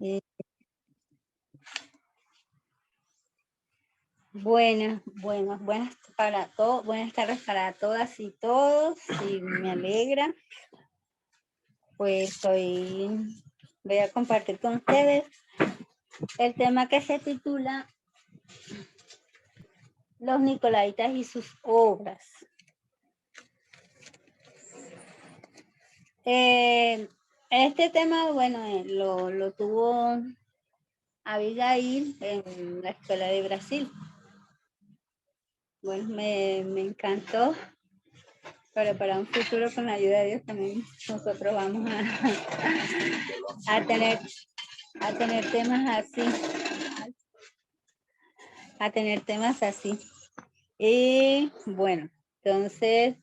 Eh, buenas para todos, buenas tardes para todas y todos, y me alegra. Pues hoy voy a compartir con ustedes el tema que se titula Los Nicolaitas y sus obras. Este tema, bueno, lo tuvo Abigail en la Escuela de Brasil. Bueno, me encantó, pero para un futuro, con la ayuda de Dios, también nosotros vamos a tener temas así. Y bueno, entonces,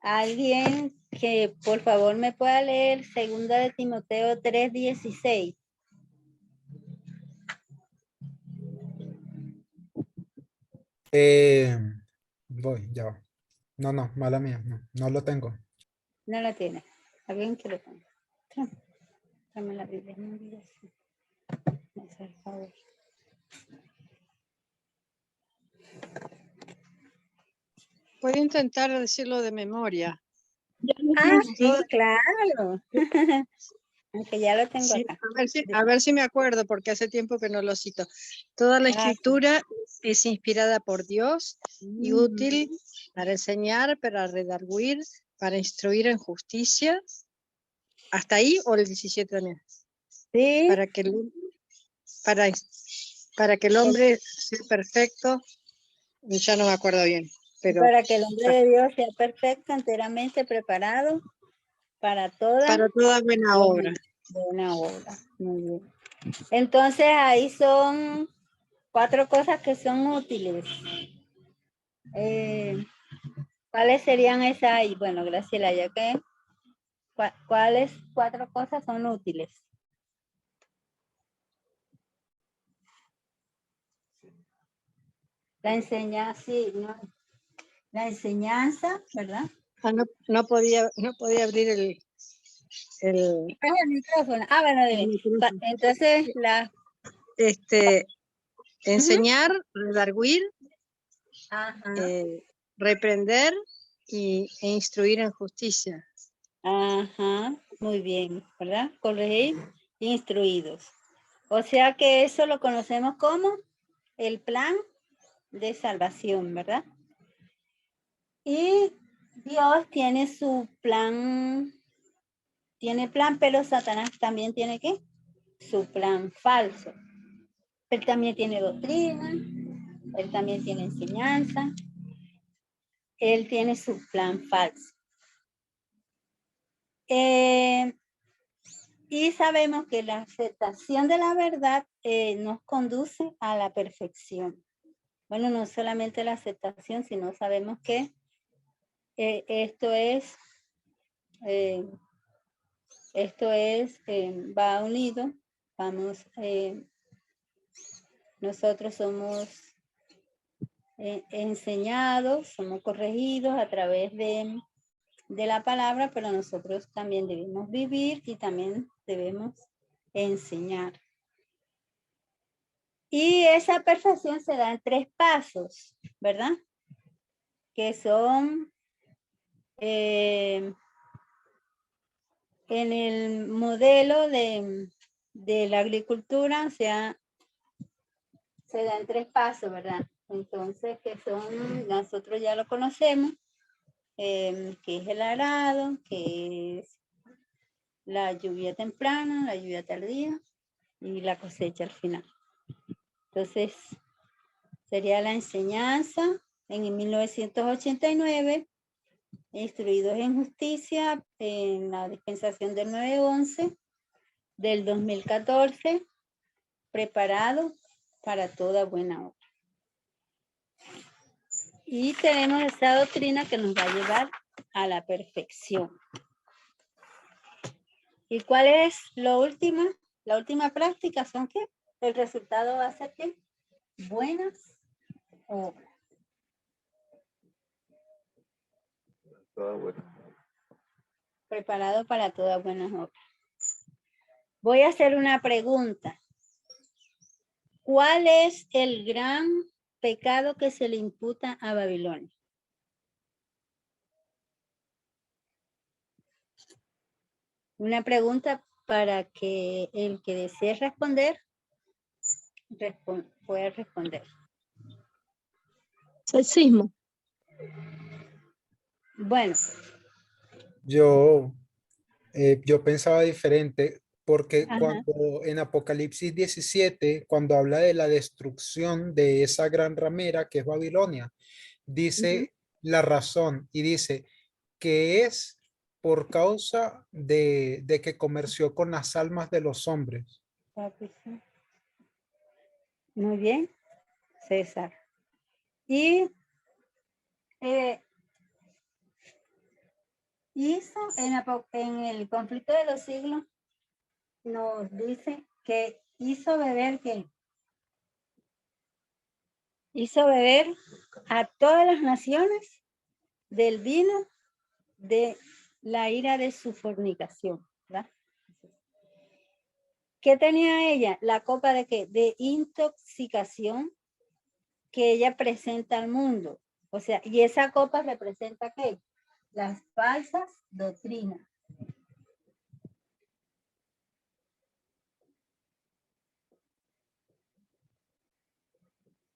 alguien que por favor me pueda leer 2 de Timoteo 3:16. Voy, ya va. No, mala mía, no lo tengo. No la tiene. Alguien que lo tenga. Dame la Biblia, no olvides. Me hace el favor. Puedo intentar decirlo de memoria. Ah, sí, claro. Aunque ya lo tengo Sí, acá. a ver si me acuerdo, porque hace tiempo que no lo cito. Toda la escritura es inspirada por Dios y útil para enseñar, para redarguir, para instruir en justicia. ¿Hasta ahí o el 17 también? Sí. Para que el hombre sea perfecto, ya no me acuerdo bien. Pero para que el hombre de Dios sea perfecto, enteramente preparado para toda buena obra. Buena obra. Muy bien. Entonces ahí son 4 cosas que son útiles. ¿Cuáles serían esas ahí? Bueno, Graciela, ya que ¿cuáles 4 cosas son útiles? La enseñanza, sí, ¿no? La enseñanza, ¿verdad? No podía abrir el micrófono. Ah, bueno, entonces enseñar, redarguir, reprender e instruir en justicia. Ajá, muy bien, ¿verdad? Corregir, instruidos. O sea que eso lo conocemos como el plan de salvación, ¿verdad? Y Dios tiene su plan, pero Satanás también tiene ¿qué? Su plan falso. Él también tiene doctrina, él también tiene enseñanza, él tiene su plan falso. Y sabemos que la aceptación de la verdad nos conduce a la perfección. Bueno, no solamente la aceptación, sino sabemos que esto es, va unido, nosotros somos enseñados, somos corregidos a través de la palabra, pero nosotros también debemos vivir y también debemos enseñar. Y esa perfección se da en 3 pasos, ¿verdad? Que son en el modelo de la agricultura, o sea, se da en 3 pasos, ¿verdad? Entonces, que son, nosotros ya lo conocemos, que es el arado, que es la lluvia temprana, la lluvia tardía y la cosecha al final. Entonces, sería la enseñanza en 1989, instruidos en justicia en la dispensación del 911, del 2014, preparado para toda buena obra. Y tenemos esa doctrina que nos va a llevar a la perfección. ¿Y cuál es lo última? La última práctica son que el resultado va a ser ¿qué? Buenas obras. Preparado para todas buenas obras. Voy a hacer una pregunta. ¿Cuál es el gran pecado que se le imputa a Babilonia? Una pregunta para que el que desee responder pueda responder. Sexismo. Bueno, Yo, yo pensaba diferente porque ajá, cuando en Apocalipsis 17, cuando habla de la destrucción de esa gran ramera que es Babilonia, ujú, dice la razón y dice que es por causa de que comerció con las almas de los hombres. muy bien, César. Y hizo en el conflicto de los siglos, nos dice que hizo beber a todas las naciones del vino de la ira de su fornicación, ¿verdad? ¿Qué tenía ella? La copa de qué? De intoxicación que ella presenta al mundo. O sea, y esa copa representa qué? Las falsas doctrinas.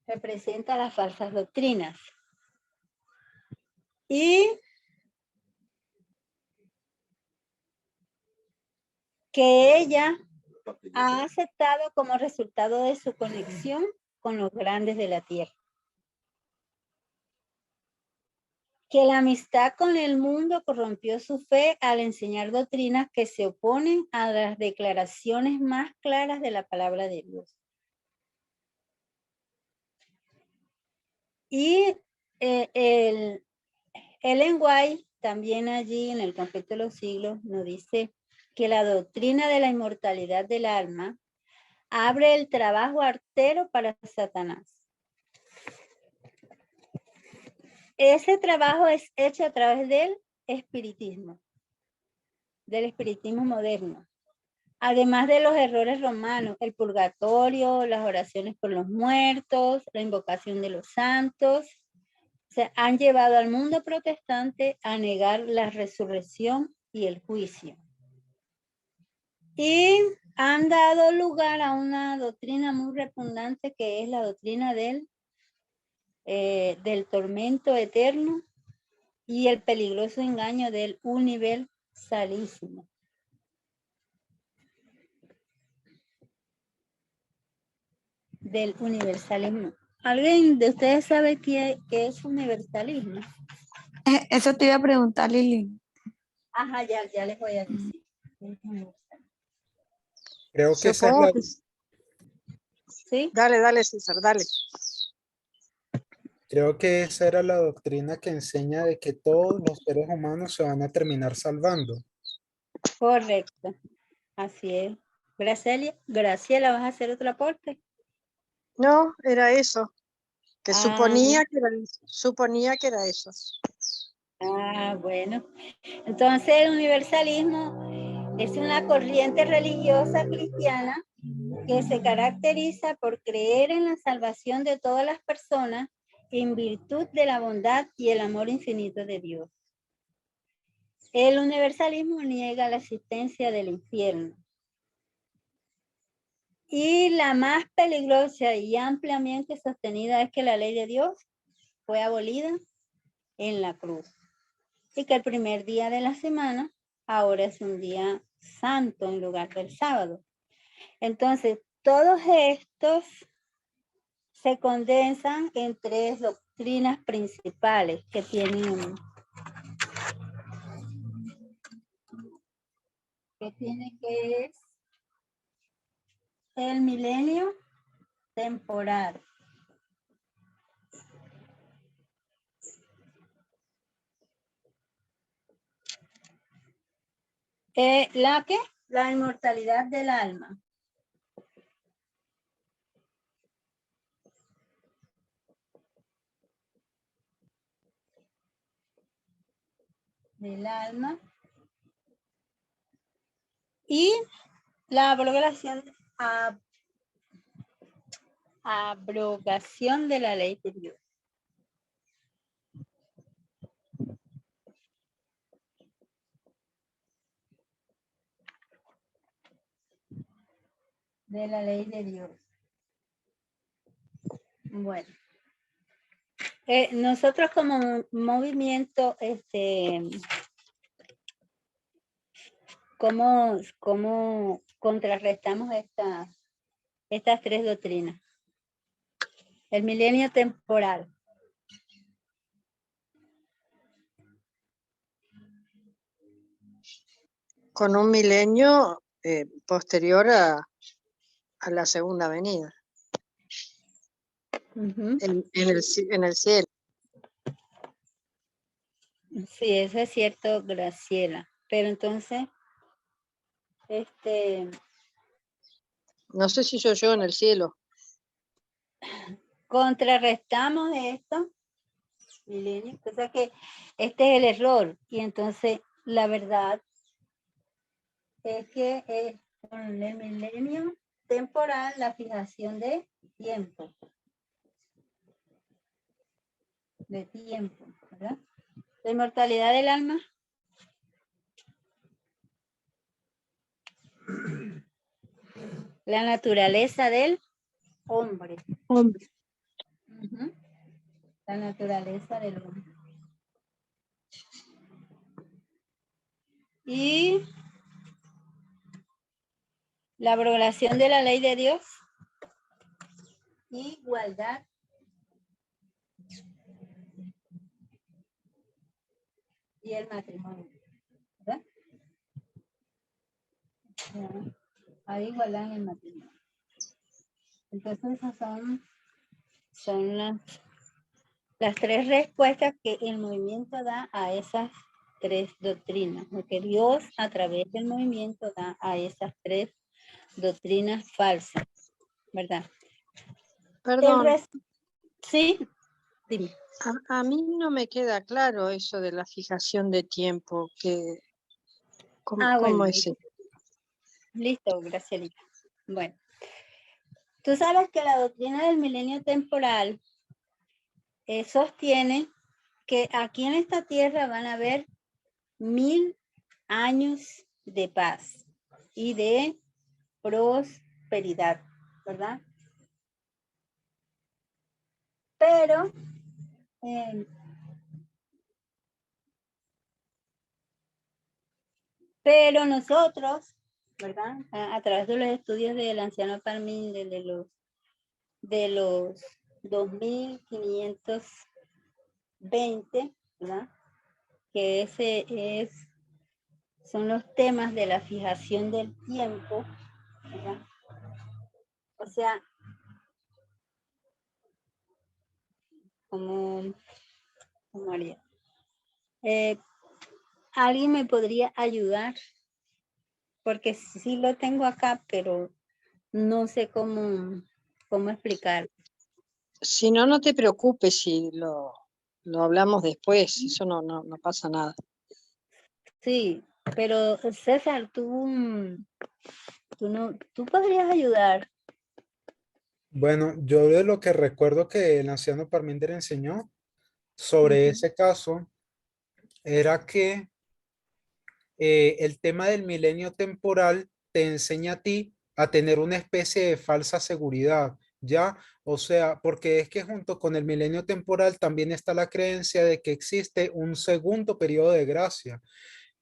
Representa las falsas doctrinas. Y que ella ha aceptado como resultado de su conexión con los grandes de la tierra. Que la amistad con el mundo corrompió su fe al enseñar doctrinas que se oponen a las declaraciones más claras de la palabra de Dios. Y el Ellen White, también allí en el conflicto de los siglos, nos dice que la doctrina de la inmortalidad del alma abre el trabajo artero para Satanás. Ese trabajo es hecho a través del espiritismo moderno. Además de los errores romanos, el purgatorio, las oraciones por los muertos, la invocación de los santos, se han llevado al mundo protestante a negar la resurrección y el juicio. Y han dado lugar a una doctrina muy repugnante que es la doctrina del tormento eterno y el peligroso engaño del universalismo. Del universalismo. ¿Alguien de ustedes sabe qué es universalismo? Eso te iba a preguntar, Lili. Ajá, ya les voy a decir. Creo que esa es Supongo la, que... ¿Sí? Dale, César, dale. creo que esa era la doctrina que enseña de que todos los seres humanos se van a terminar salvando. Correcto. Así es. Graciela, ¿vas a hacer otro aporte? No, era eso. Que Ah, suponía que era eso. Bueno. Entonces el universalismo es una corriente religiosa cristiana que se caracteriza por creer en la salvación de todas las personas en virtud de la bondad y el amor infinito de Dios. El universalismo niega la existencia del infierno. Y la más peligrosa y ampliamente sostenida es que la ley de Dios fue abolida en la cruz. Y que el primer día de la semana ahora es un día santo en lugar del sábado. Entonces, todos estos se condensan en tres doctrinas principales que tienen que es el milenio temporal, la inmortalidad del alma, y La abrogación de la ley de Dios. De la ley de Dios. Bueno. Nosotros como movimiento, ¿cómo contrarrestamos estas tres doctrinas? El milenio temporal. Con un milenio posterior a la segunda venida, Ujú. en el cielo. Sí, eso es cierto, Graciela. Pero entonces, No sé si soy yo en el cielo. contrarrestamos esto, milenio, o sea que este es el error. Y entonces, la verdad es que con el milenio temporal, la fijación de tiempo. ¿Verdad? La inmortalidad del alma. La naturaleza del hombre. Hombre. Ujú. La naturaleza del hombre. Y la abrogación de la ley de Dios. Igualdad. Y el matrimonio. ¿Verdad? Ya. Hay igualdad en el matrimonio. Entonces esas son las tres respuestas que el movimiento da a esas tres doctrinas, lo que Dios a través del movimiento da a esas tres doctrinas falsas, ¿verdad? Perdón, Sí, dime. a mí no me queda claro eso de la fijación de tiempo. ¿Cómo Bueno, es eso? listo, Gracielita. Bueno, tú sabes que la doctrina del milenio temporal sostiene que aquí en esta tierra van a haber 1000 años de paz y de prosperidad, ¿verdad? Pero nosotros, ¿verdad? A través de los estudios del anciano Parmínides de los 2520, ¿verdad? Que son los temas de la fijación del tiempo, ¿verdad? O sea, como haría. ¿Alguien me podría ayudar? Porque sí lo tengo acá, pero no sé cómo explicar. Si no, no te preocupes si lo hablamos después, eso no pasa nada. Sí, pero César, tú podrías ayudar. Bueno, yo de lo que recuerdo que el anciano Parminder enseñó sobre ese caso era que el tema del milenio temporal te enseña a ti a tener una especie de falsa seguridad, ¿ya? O sea, porque es que junto con el milenio temporal también está la creencia de que existe un segundo periodo de gracia.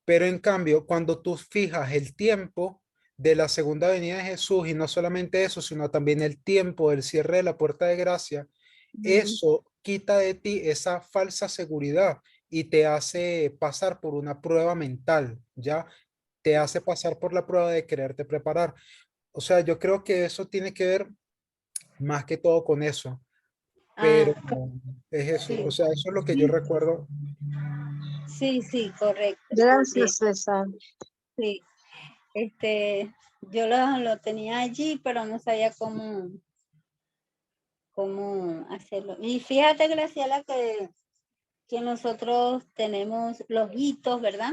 Pero en cambio, cuando tú fijas el tiempo de la segunda venida de Jesús, y no solamente eso, sino también el tiempo del cierre de la puerta de gracia, eso quita de ti esa falsa seguridad y te hace pasar por una prueba mental, ¿ya? Te hace pasar por la prueba de quererte preparar. O sea, yo creo que eso tiene que ver más que todo con eso, pero es eso, Sí, o sea, eso es lo que yo recuerdo. sí, correcto. Gracias, César. Sí, yo lo tenía allí, pero no sabía cómo hacerlo. Y fíjate, Graciela, que nosotros tenemos los hitos, ¿verdad?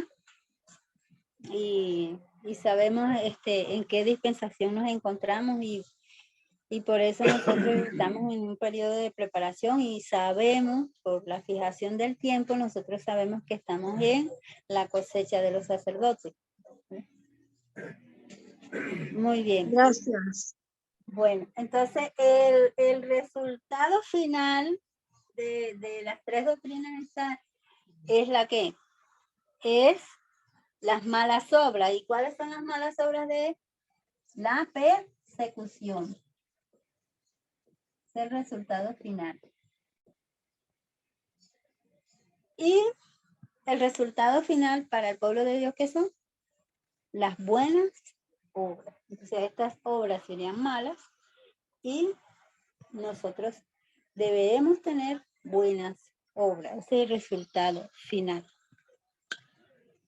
Y sabemos en qué dispensación nos encontramos y por eso nosotros estamos en un periodo de preparación y sabemos, por la fijación del tiempo, nosotros sabemos que estamos en la cosecha de los sacerdotes. Muy bien. Gracias. Bueno, entonces el resultado final de las tres doctrinas es la que es las malas obras. ¿Y cuáles son las malas obras de la persecución? Es el resultado final. Y el resultado final para el pueblo de Dios, ¿qué son? Las buenas obras. Entonces estas obras serían malas y nosotros debemos tener buenas obras. Ese es el resultado final.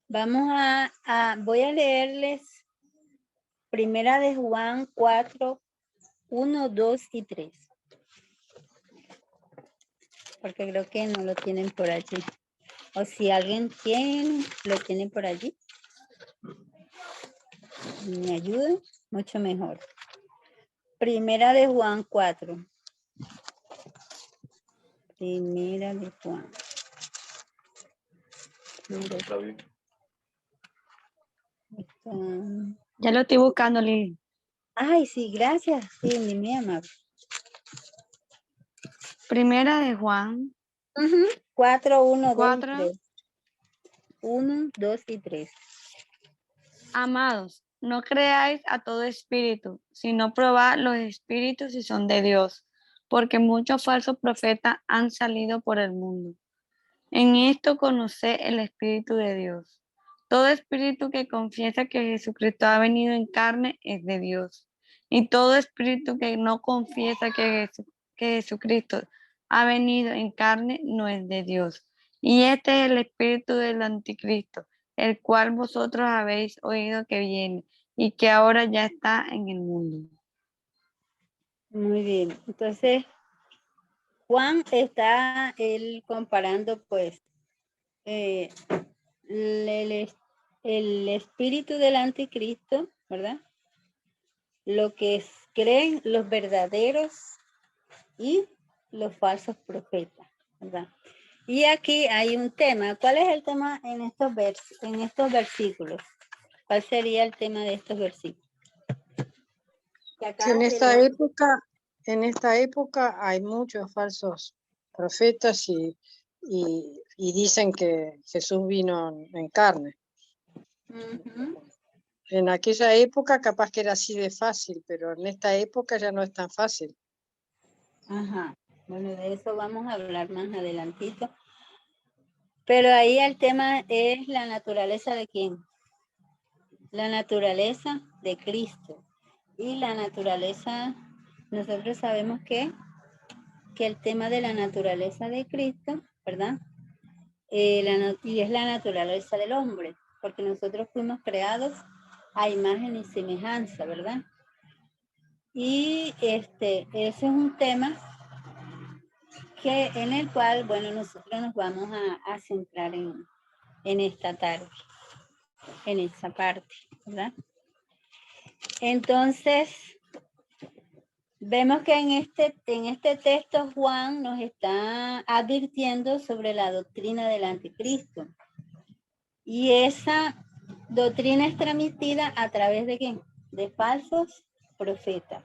Vamos voy a leerles Primera de Juan 4, 1, 2 y 3. Porque creo que no lo tienen por allí. O si alguien lo tiene por allí. Me ayuda, mucho mejor. Primera de Juan 4. Primera de Juan. Ya lo estoy buscando, Lili. Ay, sí, gracias. Sí, mi amable. Primera de Juan 4, 1, 2 y 4. 3. 1, 2 y 3. Amados, no creáis a todo espíritu, sino probad los espíritus si son de Dios, porque muchos falsos profetas han salido por el mundo. En esto conoced el Espíritu de Dios. Todo espíritu que confiesa que Jesucristo ha venido en carne es de Dios. Y todo espíritu que no confiesa que Jesucristo ha venido en carne no es de Dios. Y este es el espíritu del anticristo, el cual vosotros habéis oído que viene y que ahora ya está en el mundo. Muy bien. Entonces, Juan está él comparando pues el espíritu del anticristo, ¿verdad? Lo que creen los verdaderos y los falsos profetas, ¿verdad? Y aquí hay un tema. ¿Cuál es el tema en estos versículos? ¿Cuál sería el tema de estos versículos? Que en esta época hay muchos falsos profetas y dicen que Jesús vino en carne. En aquella época capaz que era así de fácil, pero en esta época ya no es tan fácil. Ajá. Bueno, de eso vamos a hablar más adelantito. Pero ahí el tema es la naturaleza de quién. La naturaleza de Cristo. Y la naturaleza, nosotros sabemos que el tema de la naturaleza de Cristo, ¿verdad? Y es la naturaleza del hombre, porque nosotros fuimos creados a imagen y semejanza, ¿verdad? Y ese es un tema en el cual, bueno, nosotros nos vamos a centrar en esta tarde, en esa parte, ¿verdad? Entonces, vemos que en este texto Juan nos está advirtiendo sobre la doctrina del anticristo. Y esa doctrina es transmitida a través de ¿qué? De falsos profetas.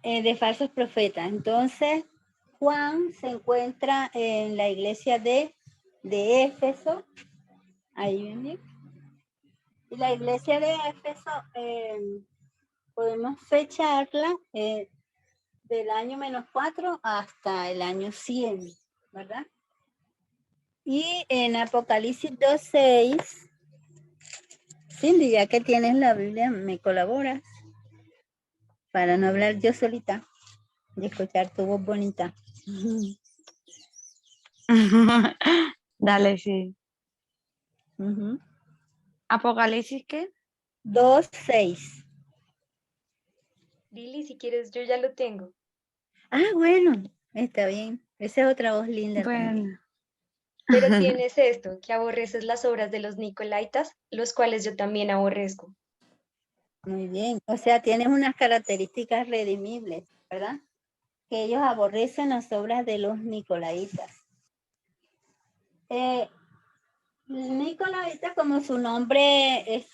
De falsos profetas. Entonces, Juan se encuentra en la iglesia de Éfeso. Ahí ven bien. Y la iglesia de Éfeso podemos fecharla del año -4 hasta el año 100, ¿verdad? Y en Apocalipsis 2:6, Cindy, ya que tienes la Biblia, ¿me colaboras? Para no hablar yo solita y escuchar tu voz bonita. Dale, sí. ¿Apocalipsis qué? 2:6. Lili, si quieres, yo ya lo tengo. Ah, bueno, está bien. Esa es otra voz linda también. Bueno. Pero tienes esto, que aborreces las obras de los Nicolaitas, los cuales yo también aborrezco. Muy bien. O sea, tienes unas características redimibles, ¿verdad? Que ellos aborrecen las obras de los Nicolaitas. Nicolaita, como su nombre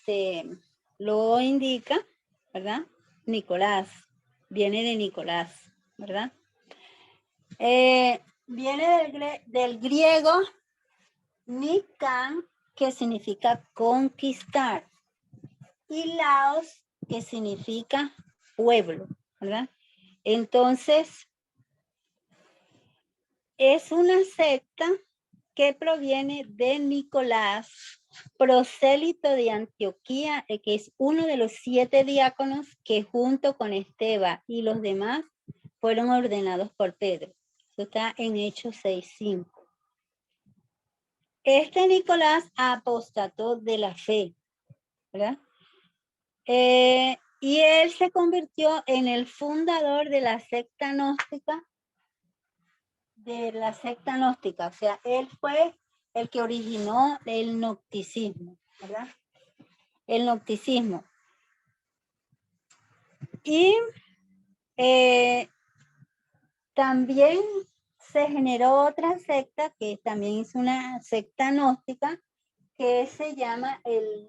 lo indica, ¿verdad? Nicolás, viene de Nicolás, ¿verdad? Viene del griego Nikan, que significa conquistar, y Laos, que significa pueblo, ¿verdad? Entonces, es una secta que proviene de Nicolás, prosélito de Antioquía, que es uno de los 7 diáconos que junto con Esteban y los demás fueron ordenados por Pedro. Eso está en Hechos 6:5. Este Nicolás apostató de la fe, ¿verdad? Y él se convirtió en el fundador de la secta gnóstica, o sea, él fue el que originó el gnosticismo, ¿verdad? El gnosticismo. Y también se generó otra secta que también es una secta gnóstica que se llama el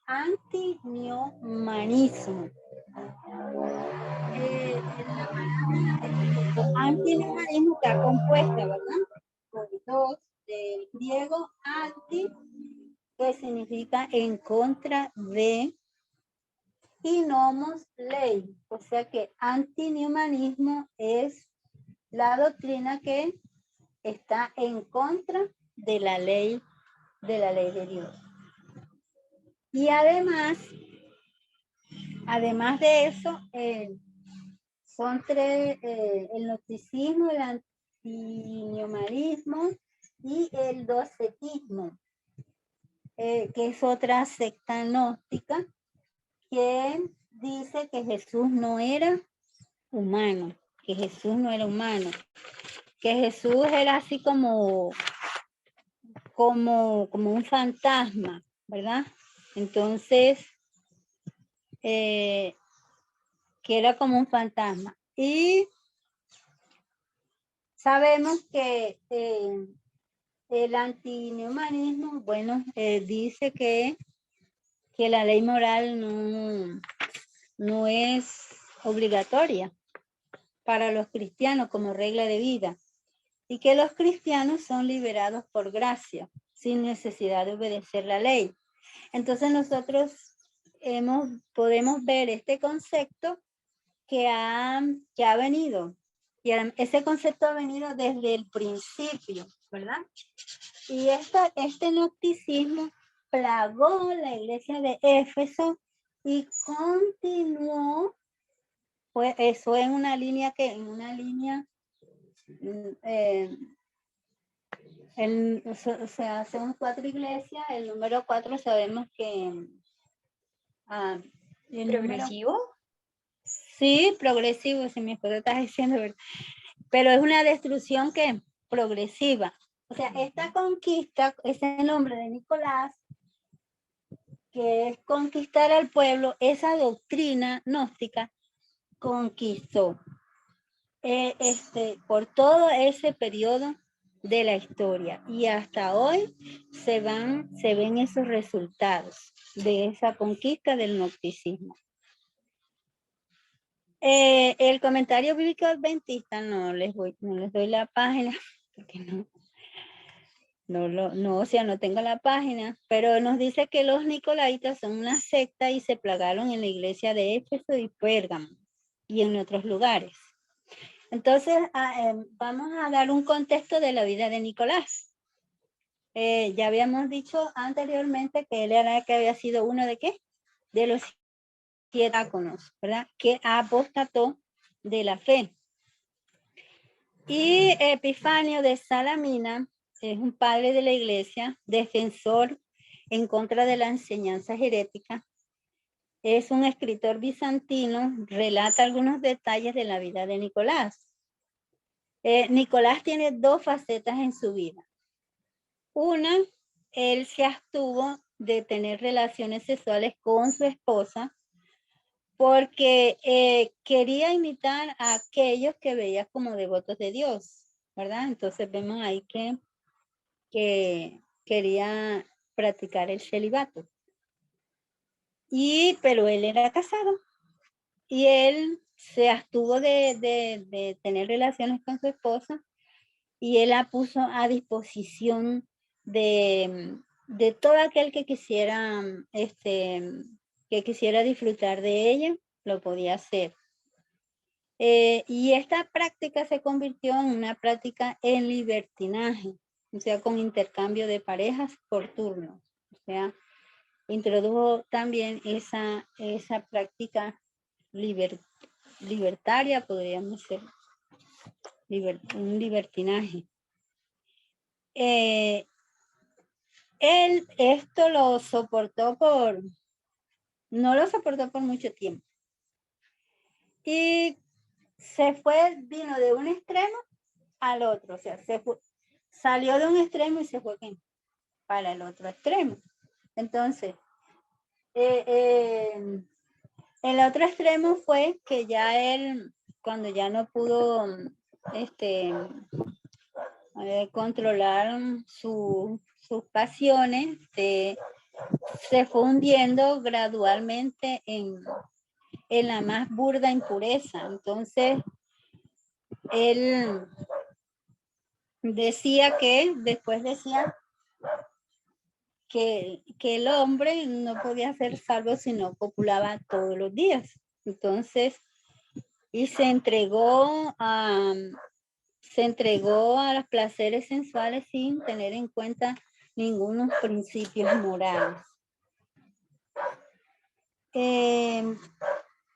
antineomanismo. Antineomanismo está compuesta, ¿verdad? Por dos, del griego anti, que significa en contra de, y nomos ley, o sea que antineomanismo es la doctrina que está en contra de la ley de Dios. Y además de eso, son tres: el gnosticismo, el antineomanismo y el docetismo, que es otra secta gnóstica que dice que Jesús no era humano, que Jesús era así como un fantasma, ¿verdad? Entonces, que era como un fantasma. Y sabemos que el antineomanismo, bueno, dice que la ley moral no es obligatoria para los cristianos como regla de vida, y que los cristianos son liberados por gracia, sin necesidad de obedecer la ley. Entonces nosotros podemos ver este concepto que ha venido, y ese concepto ha venido desde el principio, ¿verdad? Y este gnosticismo plagó la iglesia de Éfeso y continuó, pues eso en una línea o sea, son 4 iglesias, el número 4 sabemos que... ¿Progresivo? Sí, progresivo, si mi esposo está diciendo, ¿verdad? Pero es una destrucción que progresiva. O sea, esta conquista, ese nombre de Nicolás, que es conquistar al pueblo, esa doctrina gnóstica conquistó por todo ese periodo de la historia, y hasta hoy se ven esos resultados de esa conquista del gnosticismo. El comentario bíblico adventista no les doy la página porque o sea, no tengo la página, pero nos dice que los nicolaitas son una secta y se plagaron en la iglesia de Éfeso y Pérgamo y en otros lugares. Entonces, vamos a dar un contexto de la vida de Nicolás. Ya habíamos dicho anteriormente que él era que había sido uno de ¿qué? De los 7 diáconos, ¿verdad? Que apostató de la fe. Y Epifanio de Salamina es un padre de la iglesia, defensor en contra de la enseñanza herética. Es un escritor bizantino, relata algunos detalles de la vida de Nicolás. Nicolás tiene 2 facetas en su vida. Una, él se abstuvo de tener relaciones sexuales con su esposa porque quería imitar a aquellos que veía como devotos de Dios, ¿verdad? Entonces vemos ahí que quería practicar el celibato. Pero él era casado y él se abstuvo de tener relaciones con su esposa y él la puso a disposición de todo aquel que quisiera, que quisiera disfrutar de ella, lo podía hacer. Y esta práctica se convirtió en una práctica en libertinaje, o sea, con intercambio de parejas por turnos. O sea, introdujo también esa práctica libertaria, podríamos decir, un libertinaje. Él esto lo soportó no lo soportó por mucho tiempo. Y vino de un extremo al otro, o sea, salió de un extremo y se fue para el otro extremo. Entonces, el otro extremo fue que ya él, cuando ya no pudo controlar sus pasiones, se fue hundiendo gradualmente en la más burda impureza. Entonces, él después decía que el hombre no podía ser salvo si no copulaba todos los días. Entonces, y se entregó a los placeres sensuales sin tener en cuenta ningunos principios morales.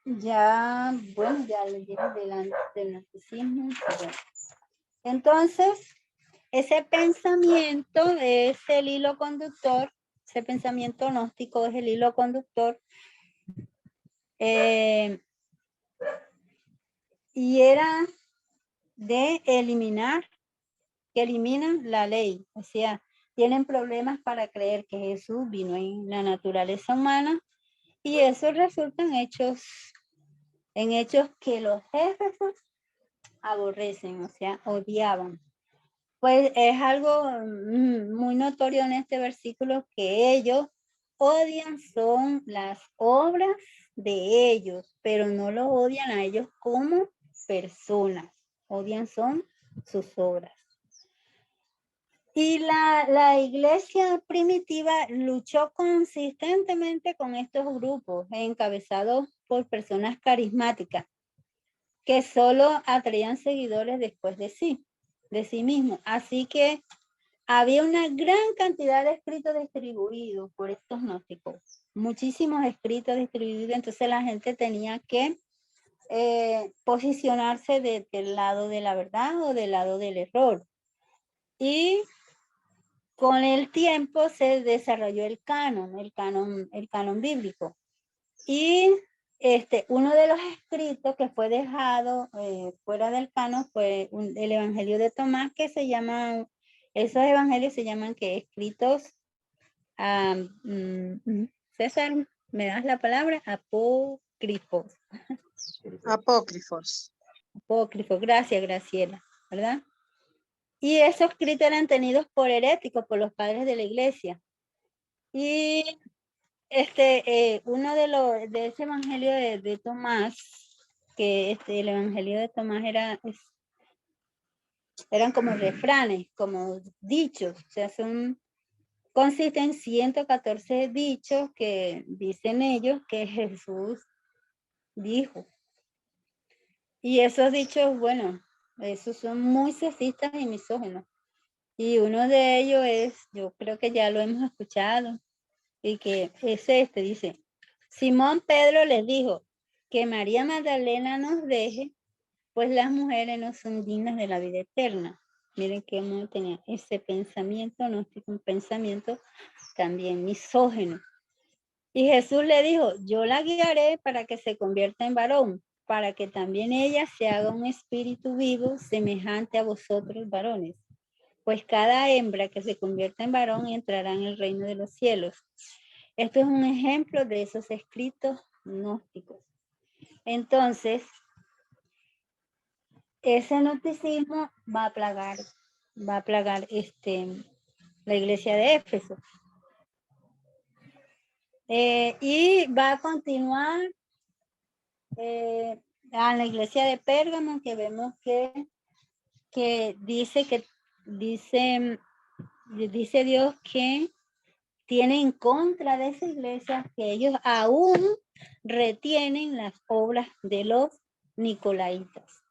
Ya le dije del narcisismo. Entonces, ese pensamiento es el hilo conductor, ese pensamiento gnóstico es el hilo conductor, y era de que eliminan la ley, o sea, tienen problemas para creer que Jesús vino en la naturaleza humana, y eso resulta en hechos que los Éfesos aborrecen, o sea, odiaban. Pues es algo muy notorio en este versículo que ellos odian son las obras de ellos, pero no los odian a ellos como personas, odian son sus obras. Y la iglesia primitiva luchó consistentemente con estos grupos encabezados por personas carismáticas que solo atraían seguidores después de sí mismos. Así que había una gran cantidad de escritos distribuidos por estos gnósticos, muchísimos escritos distribuidos, entonces la gente tenía que posicionarse del lado de la verdad o del lado del error. Y con el tiempo se desarrolló el canon bíblico. Y uno de los escritos que fue dejado fuera del canon fue el Evangelio de Tomás, que se llama, esos evangelios se llaman que escritos, César, ¿me das la palabra? Apócrifos. Apócrifos. Apócrifos, gracias Graciela, ¿verdad? Y esos escritos eran tenidos por heréticos, por los padres de la iglesia. Y uno de ese evangelio de Tomás, que el evangelio de Tomás eran como refranes, como dichos, o sea, consiste en 114 dichos que dicen ellos que Jesús dijo. Y esos dichos, bueno, esos son muy sexistas y misóginos. Y uno de ellos yo creo que ya lo hemos escuchado, y que es dice, Simón Pedro les dijo, que María Magdalena nos deje, pues las mujeres no son dignas de la vida eterna. Miren que uno tenía ese pensamiento, no es un pensamiento también misógino. Y Jesús le dijo, yo la guiaré para que se convierta en varón, para que también ella se haga un espíritu vivo semejante a vosotros varones. pues cada hembra que se convierta en varón entrará en el reino de los cielos. Esto es un ejemplo de esos escritos gnósticos. Entonces, ese gnosticismo va a plagar la iglesia de Éfeso. Y va a continuar a la iglesia de Pérgamo, que vemos que dice Dios que tiene en contra de esa iglesia que ellos aún retienen las obras de los nicolaitas.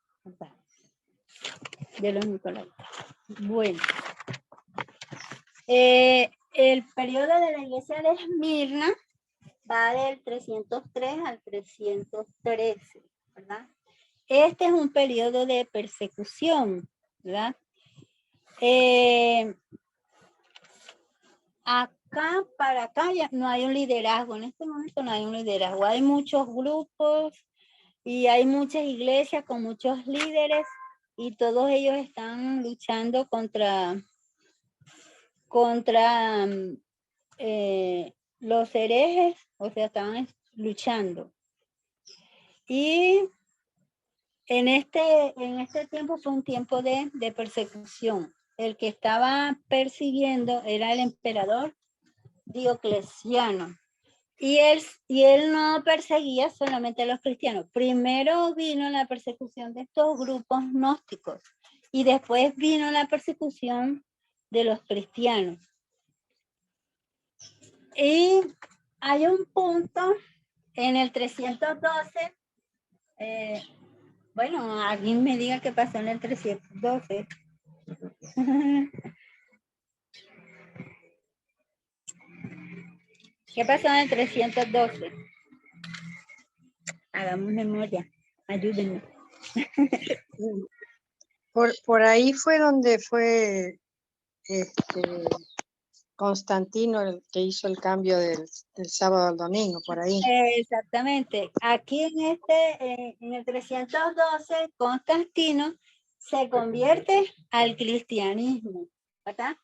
Bueno, el periodo de la iglesia de Esmirna va del 303 al 313, ¿verdad? Este es un periodo de persecución, ¿verdad? Para acá ya no hay un liderazgo, en este momento no hay un liderazgo, hay muchos grupos y hay muchas iglesias con muchos líderes y todos ellos están luchando contra los herejes, o sea, estaban luchando. Y en este tiempo fue un tiempo de persecución. El que estaba persiguiendo era el emperador Diocleciano. Y él no perseguía solamente a los cristianos. Primero vino la persecución de estos grupos gnósticos y después vino la persecución de los cristianos. Y hay un punto en el 312, bueno, alguien me diga qué pasó en el 312. ¿Qué pasó en el 312? Hagamos memoria, ayúdenme. Por ahí fue donde fue Constantino el que hizo el cambio del sábado al domingo, por ahí. Exactamente. Aquí en el 312, Constantino se convierte al cristianismo, ¿verdad?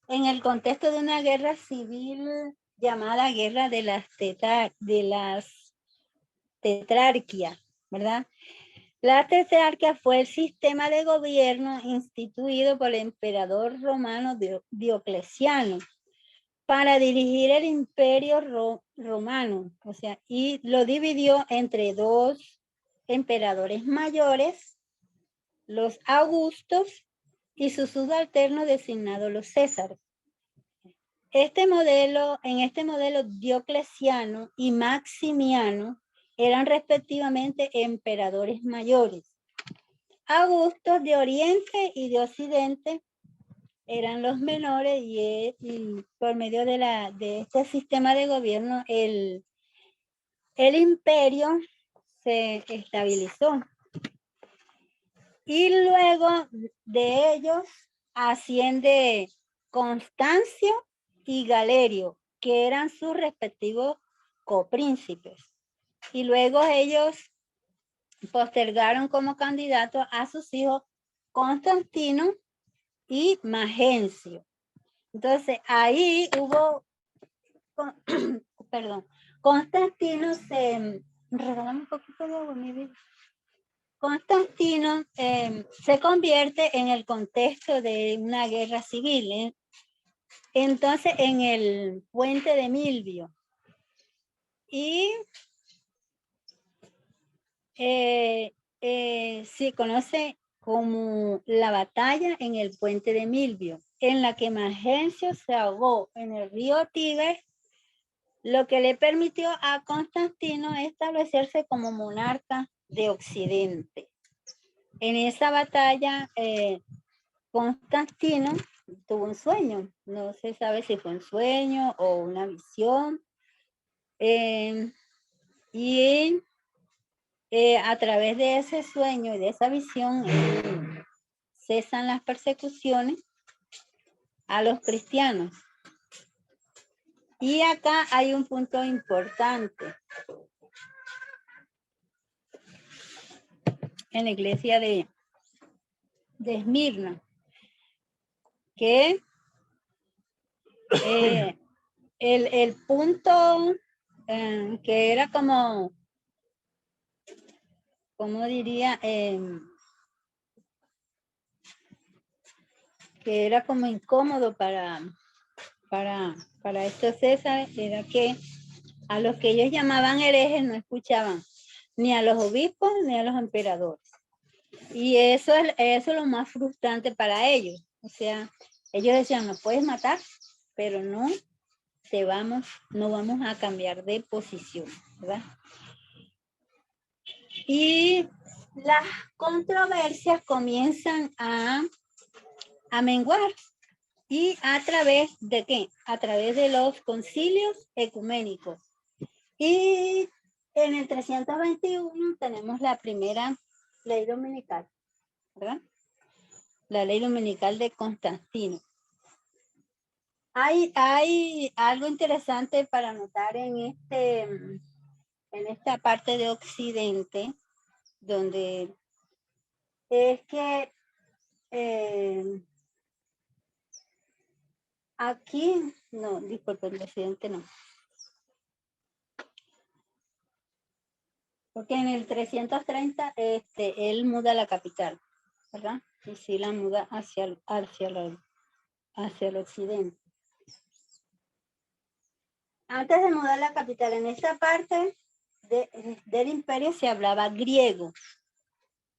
En el contexto de una guerra civil llamada Guerra de las Tetrarquías, ¿verdad? La tetrarquía fue el sistema de gobierno instituido por el emperador romano Diocleciano para dirigir el imperio romano, o sea, y lo dividió entre dos emperadores mayores, los Augustos, y sus subalternos designados los Césares. En este modelo Diocleciano y Maximiano eran respectivamente emperadores mayores. Augusto de Oriente y de Occidente eran los menores y por medio de este sistema de gobierno el imperio se estabilizó. Y luego de ellos asciende Constancio y Galerio, que eran sus respectivos copríncipes. Y luego ellos postergaron como candidato a sus hijos Constantino y Magencio. Entonces ahí hubo, perdón, Constantino regálame un poquito de agua, mi vida. Constantino se convierte en el contexto de una guerra civil, entonces en el puente de Milvio. Y se conoce como la batalla en el puente de Milvio, en la que Magencio se ahogó en el río Tíber, lo que le permitió a Constantino establecerse como monarca de Occidente. En esa batalla, Constantino tuvo un sueño, no se sabe si fue un sueño o una visión, y a través de ese sueño y de esa visión cesan las persecuciones a los cristianos. Y acá hay un punto importante. En la iglesia de Esmirna, que el punto que era como, ¿cómo diría? Que era como incómodo para estos César, era que a los que ellos llamaban herejes no escuchaban ni a los obispos ni a los emperadores. Y eso es lo más frustrante para ellos. O sea, ellos decían, nos puedes matar, pero no vamos a cambiar de posición, ¿verdad? Y las controversias comienzan a menguar. ¿Y a través de qué? A través de los concilios ecuménicos. Y en el 321 tenemos la primera ley dominical, ¿verdad? La ley dominical de Constantino. Hay algo interesante para notar en esta parte de Occidente, donde es que aquí, no, disculpe, el Occidente no. Porque en el 330 él muda la capital, ¿verdad? Y sí la muda hacia el occidente. Antes de mudar la capital, en esta parte del imperio se hablaba griego.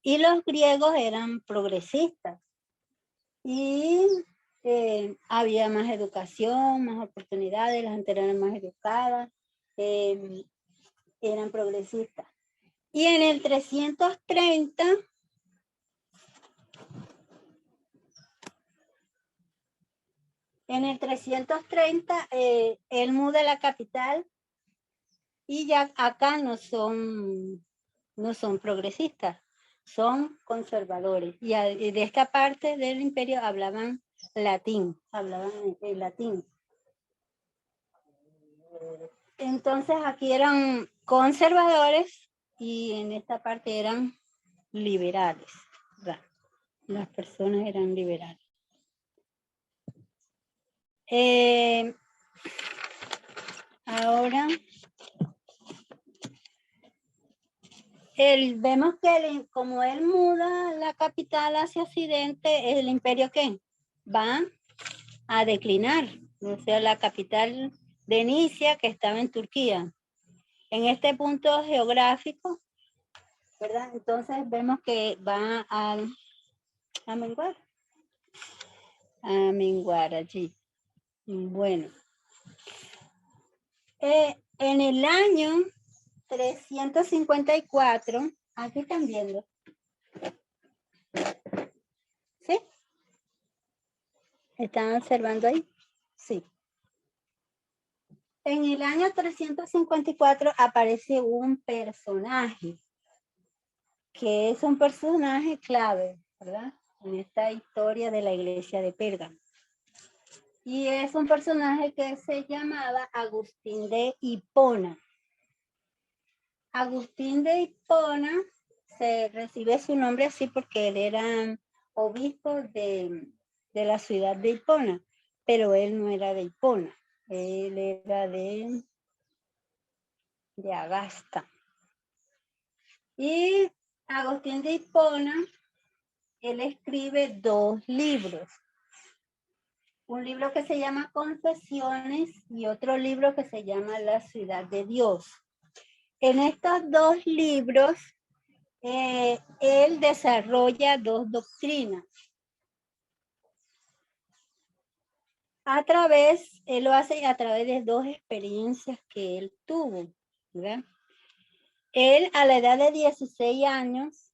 Y los griegos eran progresistas. Y había más educación, más oportunidades, las gente eran más educadas, eran progresistas. Y en el 330, él muda la capital y ya acá no son progresistas, son conservadores. Y de esta parte del imperio hablaban latín. Entonces aquí eran conservadores y en esta parte eran liberales. Las personas eran liberales. Ahora, vemos que como él muda la capital hacia occidente, el imperio ¿qué? Va a declinar. O sea, la capital de Nicia, que estaba en Turquía. En este punto geográfico, ¿verdad? Entonces vemos que va a menguar. A menguar allí. Bueno. En el año 354, aquí están viendo. ¿Sí? ¿Están observando ahí? Sí. En el año 354 aparece un personaje, que es un personaje clave, ¿verdad? En esta historia de la iglesia de Pérgamo. Y es un personaje que se llamaba Agustín de Hipona. Agustín de Hipona se recibe su nombre así porque él era obispo de la ciudad de Hipona, pero él no era de Hipona, él era de Agasta. Y Agustín de Hipona, él escribe 2 libros. Un libro que se llama Confesiones y otro libro que se llama La ciudad de Dios. En estos 2 libros, él desarrolla 2 doctrinas. Él lo hace a través de 2 experiencias que él tuvo, ¿verdad? Él a la edad de 16 años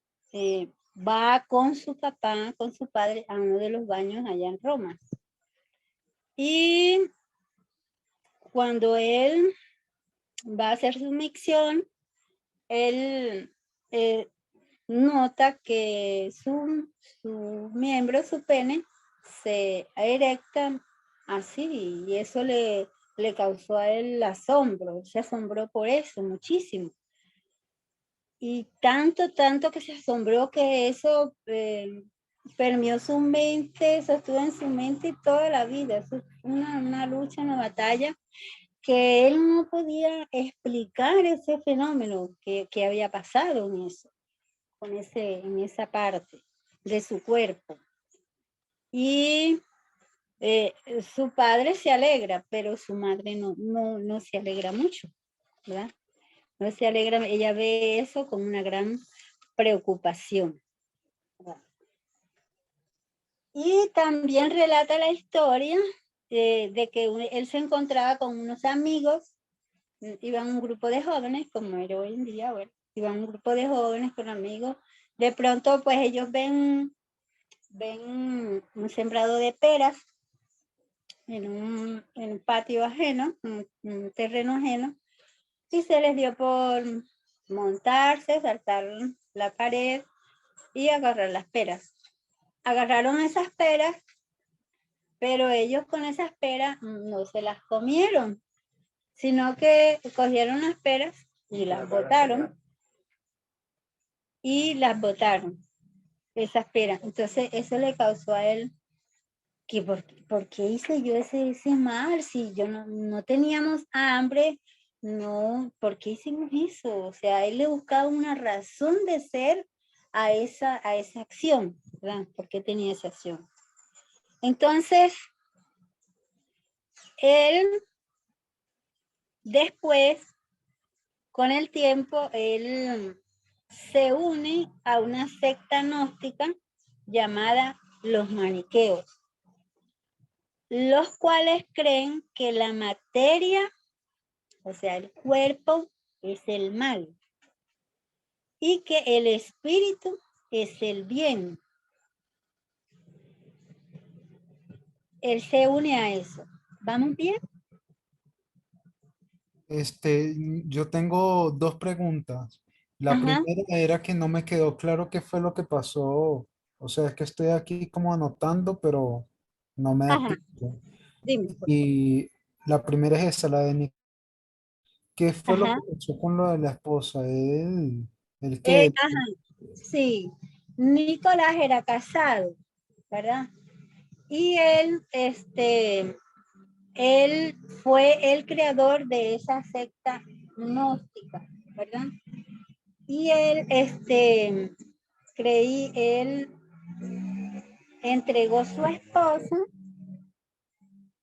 va con su papá, con su padre, a uno de los baños allá en Roma. Y cuando él va a hacer su micción, él nota que su miembro, su pene, se erecta así, y eso le causó a él asombro. Se asombró por eso muchísimo. Y tanto que se asombró que eso permeó su mente, eso estuvo en su mente toda la vida. Eso es una lucha, una batalla, que él no podía explicar ese fenómeno que había pasado en eso, en esa parte de su cuerpo. Y su padre se alegra, pero su madre no se alegra mucho, ¿verdad? No se alegra, ella ve eso con una gran preocupación, ¿verdad? Y también relata la historia de que él se encontraba con unos amigos, iban un grupo de jóvenes, como era hoy en día, bueno, iban un grupo de jóvenes con amigos. De pronto, pues ellos ven un sembrado de peras en un patio ajeno, un terreno ajeno, y se les dio por montarse, saltar la pared y agarrar las peras. Agarraron esas peras, pero ellos con esas peras no se las comieron, sino que cogieron las peras y las botaron. Y las botaron, esas peras. Entonces eso le causó a él que ¿por qué hice yo ese mal? Si yo no teníamos hambre, no, ¿por qué hicimos eso? O sea, él le buscaba una razón de ser a esa acción, ¿verdad? ¿Por qué tenía esa acción? Entonces, él después, con el tiempo, él se une a una secta gnóstica llamada los maniqueos, los cuales creen que la materia, o sea, el cuerpo, es el mal y que el espíritu es el bien. Él se une a eso. ¿Vamos bien? Yo tengo dos preguntas. La Ajá, primera era que no me quedó claro qué fue lo que pasó. O sea, es que estoy aquí como anotando, pero no me da ajá, tiempo. dime. Pues. Y la primera es esa, la de ¿qué fue lo Ajá, que pasó con lo de la esposa? El que, ajá, sí. Nicolás era casado, ¿verdad? Y él fue el creador de esa secta gnóstica, ¿verdad? Y él entregó su esposa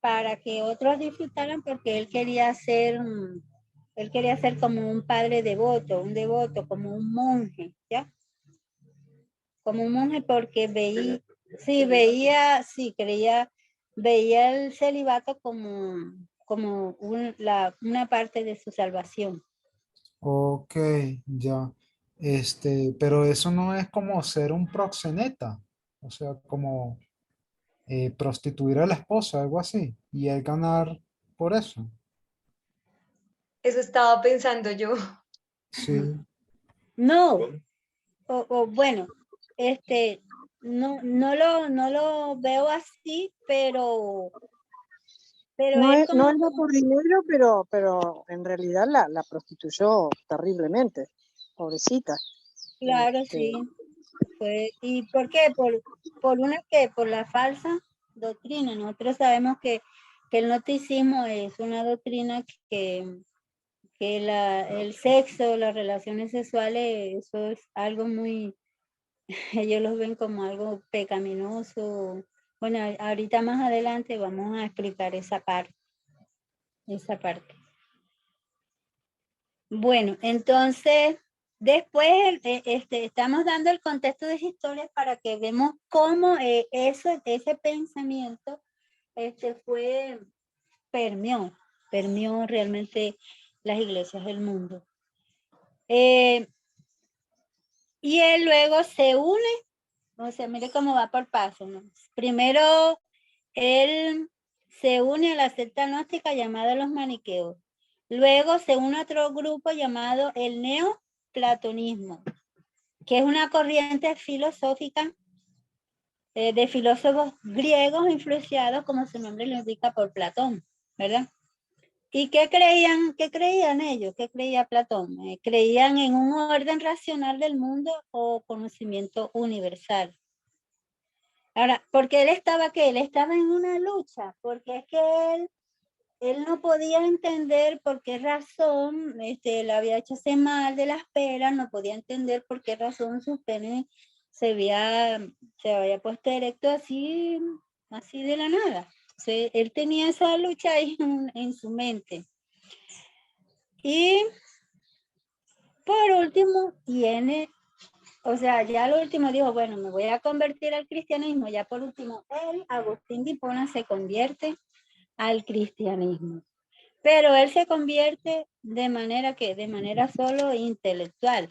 para que otros disfrutaran porque él quería ser como un padre devoto, un devoto, como un monje, ¿ya? Como un monje porque veía el celibato como una parte de su salvación. ok, ya. Pero eso no es como ser un proxeneta. O sea, como prostituir a la esposa, algo así. Y él ganar por eso. Eso estaba pensando yo. Sí. No, bueno, este, no lo veo así, pero No, él como, no era por dinero, pero en realidad la prostituyó terriblemente, pobrecita. claro, Este, sí, ¿y por qué? Por la falsa doctrina. Nosotros sabemos que el gnosticismo es una doctrina que el sexo, las relaciones sexuales, eso es algo muy, ellos lo ven como algo pecaminoso. Bueno, ahorita más adelante vamos a explicar esa parte, esa parte. Bueno, entonces, después estamos dando el contexto de esa historia para que vemos cómo ese pensamiento fue, permeó realmente las iglesias del mundo. Y él luego se une, o sea, mire cómo va por paso, ¿no? Primero, él se une a la secta gnóstica llamada los maniqueos. Luego se une a otro grupo llamado el neoplatonismo, que es una corriente filosófica de filósofos griegos influenciados, como su nombre lo indica, por Platón, ¿verdad? ¿Y qué creían ellos? ¿Qué creía Platón? Creían en un orden racional del mundo o conocimiento universal. Ahora, porque él estaba, ¿qué? Él estaba en una lucha, porque es que él no podía entender por qué razón le había hecho ese mal de las peras, no podía entender por qué razón su pene se había puesto erecto así de la nada. Entonces, él tenía esa lucha ahí en su mente. Y por último ya lo último dijo, bueno, me voy a convertir al cristianismo. Ya por último, Agustín de Hipona, se convierte al cristianismo. Pero él se convierte de manera solo intelectual.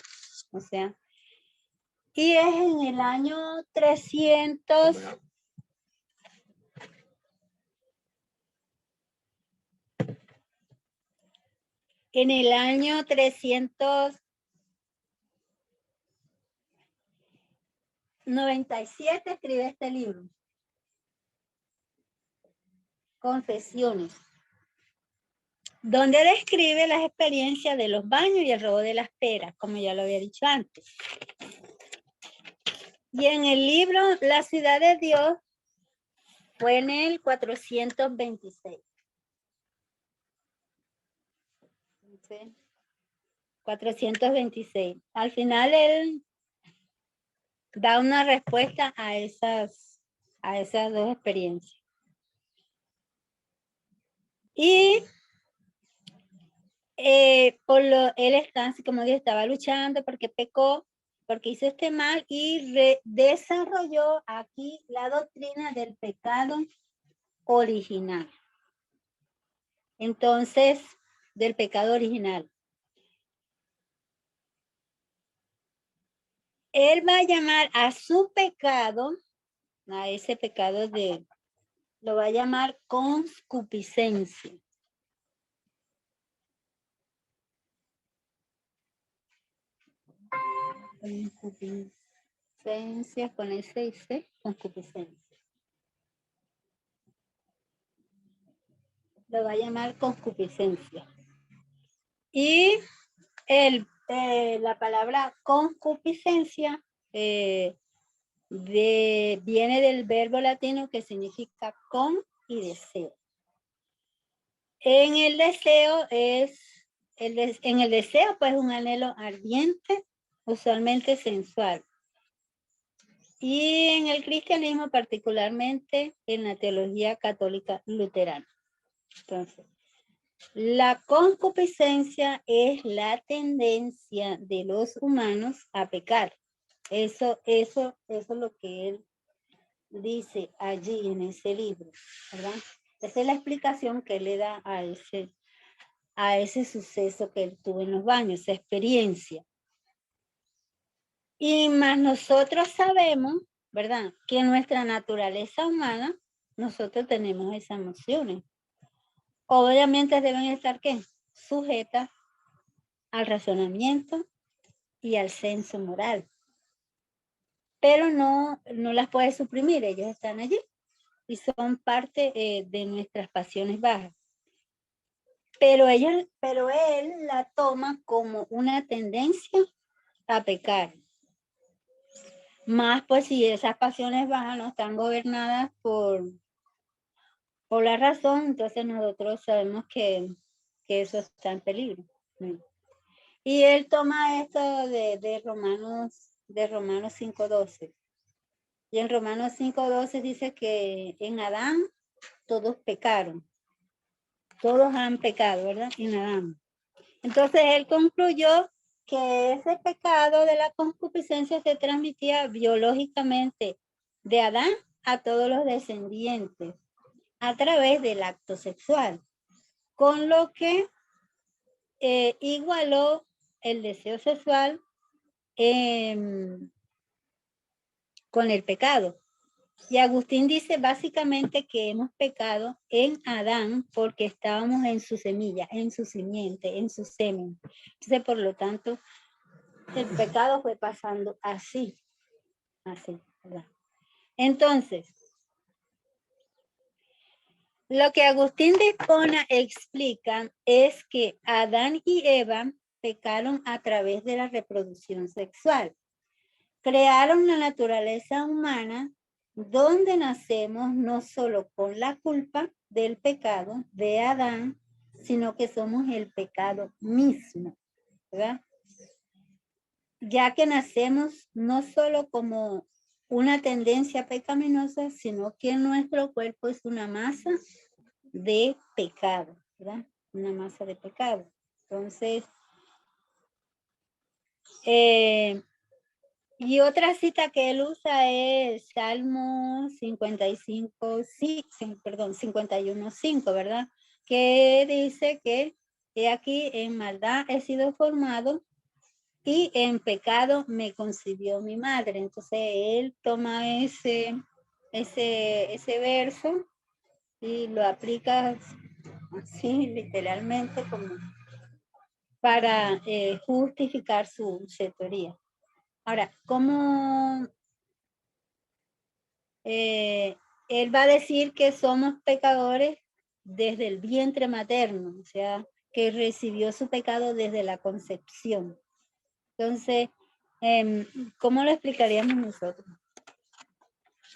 O sea, y es en el año 300. En el año 397 escribe este libro. Confesiones, donde describe las experiencias de los baños y el robo de las peras, como ya lo había dicho antes. Y en el libro La ciudad de Dios fue en el 426. ¿Sí? 426. Al final él da una respuesta a esas dos experiencias. Y él está así, como dice, estaba luchando porque pecó, porque hizo este mal y desarrolló aquí la doctrina del pecado original. Entonces, del pecado original. Él va a llamar a su pecado, a ese pecado lo va a llamar concupiscencia. Concupiscencia, con ese y C, concupiscencia. Lo va a llamar concupiscencia. Y la palabra concupiscencia viene del verbo latino que significa con y deseo. En el deseo pues un anhelo ardiente, usualmente sensual. Y en el cristianismo, particularmente en la teología católica luterana. Entonces, la concupiscencia es la tendencia de los humanos a pecar. Eso es lo que él dice allí en ese libro, ¿verdad? Esa es la explicación que él le da a ese suceso que él tuvo en los baños, esa experiencia. Y más nosotros sabemos, ¿verdad?, que en nuestra naturaleza humana nosotros tenemos esas emociones. Obviamente deben estar, ¿qué? Sujetas al razonamiento y al senso moral. Pero no las puede suprimir, ellos están allí y son parte de nuestras pasiones bajas. Pero él la toma como una tendencia a pecar. Más pues si esas pasiones bajas no están gobernadas por la razón, entonces nosotros sabemos que eso está en peligro. Y él toma esto de Romanos 5:12. Y en Romanos 5:12 dice que en Adán todos pecaron. Todos han pecado, ¿verdad? En Adán. Entonces él concluyó que ese pecado de la concupiscencia se transmitía biológicamente de Adán a todos los descendientes a través del acto sexual, con lo que igualó el deseo sexual con el pecado. Y Agustín dice básicamente que hemos pecado en Adán porque estábamos en su semilla, en su simiente, en su semen. Entonces, por lo tanto, el pecado fue pasando así, ¿verdad? Entonces, lo que Agustín de Hipona explica es que Adán y Eva pecaron a través de la reproducción sexual. Crearon la naturaleza humana donde nacemos no solo con la culpa del pecado de Adán, sino que somos el pecado mismo, ¿verdad? Ya que nacemos no solo como una tendencia pecaminosa, sino que nuestro cuerpo es una masa de pecado, ¿verdad? Una masa de pecado. Entonces, y otra cita que él usa es Salmo 55, sí, perdón, 51:5, ¿verdad? Que dice que he aquí en maldad he sido formado y en pecado me concibió mi madre. Entonces él toma ese verso y lo aplica así literalmente como para justificar su teoría. Ahora, ¿cómo él va a decir que somos pecadores desde el vientre materno? O sea, que recibió su pecado desde la concepción. Entonces, ¿cómo lo explicaríamos nosotros?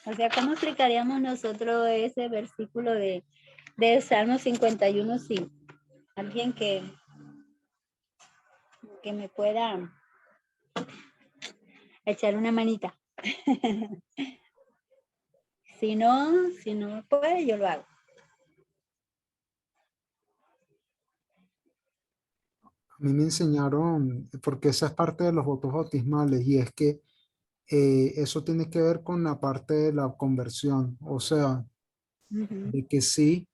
O sea, ¿cómo explicaríamos nosotros ese versículo de Salmo 51:5? Alguien que me pueda echar una manita. Si no puede, yo lo hago. A mí me enseñaron, porque esa es parte de los votos bautismales, y es que eso tiene que ver con la parte de la conversión, o sea, de que sí,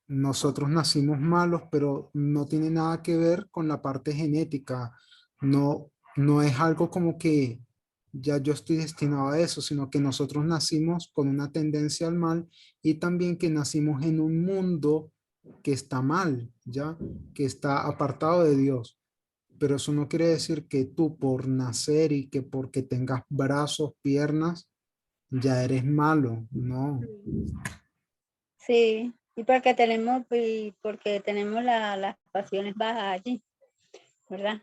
nosotros nacimos malos, pero no tiene nada que ver con la parte genética, no es algo como que ya yo estoy destinado a eso, sino que nosotros nacimos con una tendencia al mal y también que nacimos en un mundo que está mal, ya, que está apartado de Dios. Pero eso no quiere decir que tú por nacer y que porque tengas brazos, piernas, ya eres malo, no. Sí, y porque tenemos las pasiones bajas allí, ¿verdad?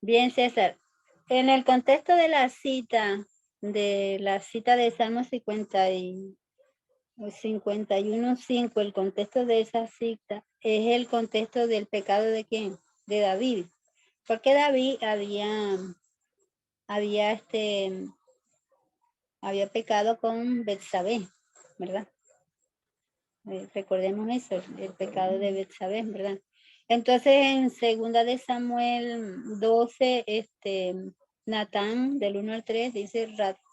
Bien, César. En el contexto de la cita de Salmo 51:5, el contexto de esa cita es el contexto del pecado de ¿quién? De David. Porque David había pecado con Betsabé, ¿verdad? Recordemos eso, el pecado de Betsabé, ¿verdad? Entonces, en 2 Samuel 12, Natán, del 1 al 3, dice,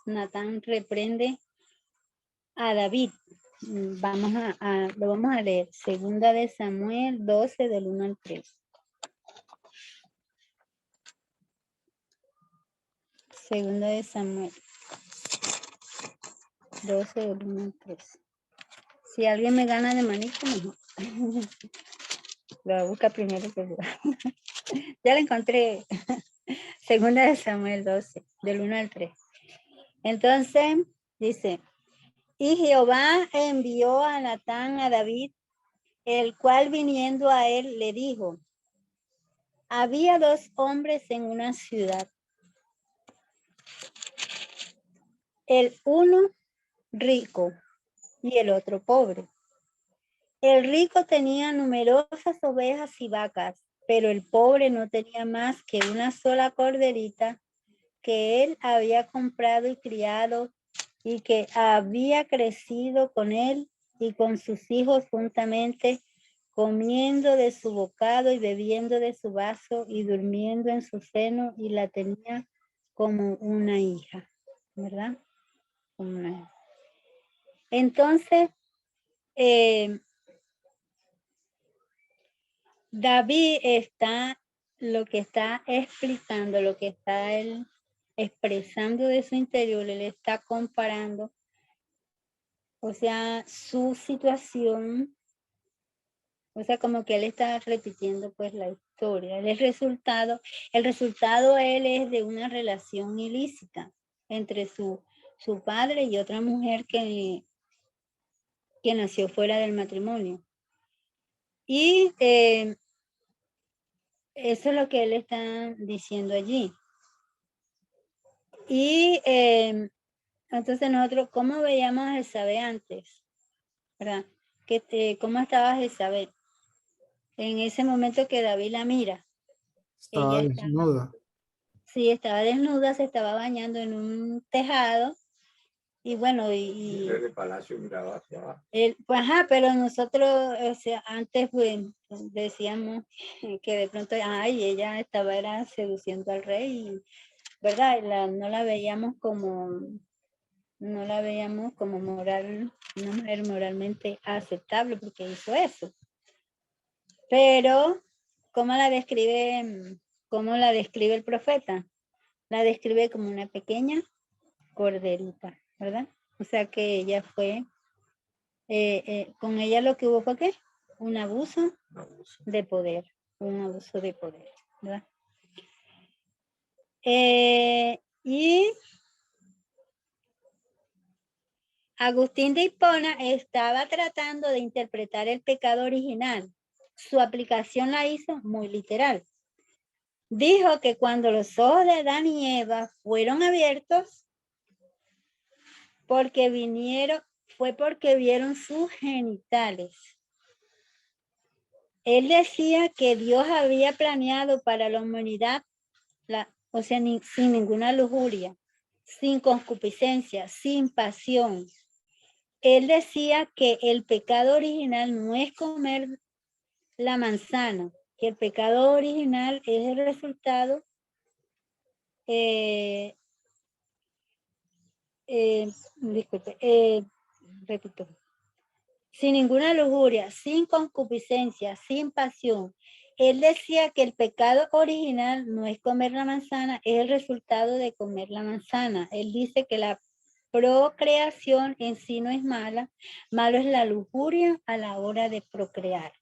Natán reprende a David. Lo vamos a leer. 2 Samuel 12, del 1 al 3. 2 Samuel 12, del 1 al 3. Si alguien me gana de manito, mejor. Lo voy a buscar primero que yo. Ya la encontré. 2 Samuel 12, del 1 al 3. Entonces, dice, y Jehová envió a Natán a David, el cual viniendo a él le dijo, había 2 hombres en una ciudad. El uno rico y el otro pobre. El rico tenía numerosas ovejas y vacas, pero el pobre no tenía más que una sola corderita que él había comprado y criado y que había crecido con él y con sus hijos juntamente, comiendo de su bocado y bebiendo de su vaso y durmiendo en su seno, y la tenía como una hija, ¿verdad? Como una hija. Entonces, David lo que está explicando, lo que está él expresando de su interior, él está comparando, o sea, su situación, o sea, como que él está repitiendo pues la historia. El resultado él es de una relación ilícita entre su padre y otra mujer que nació fuera del matrimonio. Y eso es lo que él está diciendo allí. Y entonces nosotros, ¿cómo veíamos a Jezabel antes? ¿Verdad? ¿Cómo estaba Jezabel? En ese momento que David la mira. Estaba Ella desnuda. sí, estaba desnuda, se estaba bañando en un tejado. Y bueno, Desde el palacio miraba hacia abajo. pues, ajá, pero nosotros, o sea, antes pues, decíamos que de pronto, ay, ella era seduciendo al rey, ¿verdad? No la veíamos como moral, una mujer moralmente aceptable porque hizo eso. Pero, ¿cómo la describe el profeta? La describe como una pequeña corderita, ¿verdad? O sea que ella fue, con ella lo que hubo fue ¿qué? Un abuso de poder, ¿verdad? Y Agustín de Hipona estaba tratando de interpretar el pecado original. Su aplicación la hizo muy literal. Dijo que cuando los ojos de Adán y Eva fueron abiertos, fue porque vieron sus genitales. Él decía que Dios había planeado para la humanidad, sin ninguna lujuria, sin concupiscencia, sin pasión. Él decía que el pecado original no es comer la manzana, que el pecado original es el resultado, repito, sin ninguna lujuria, sin concupiscencia, sin pasión. Él decía que el pecado original no es comer la manzana, es el resultado de comer la manzana. Él dice que la procreación en sí no es mala, malo es la lujuria a la hora de procrear,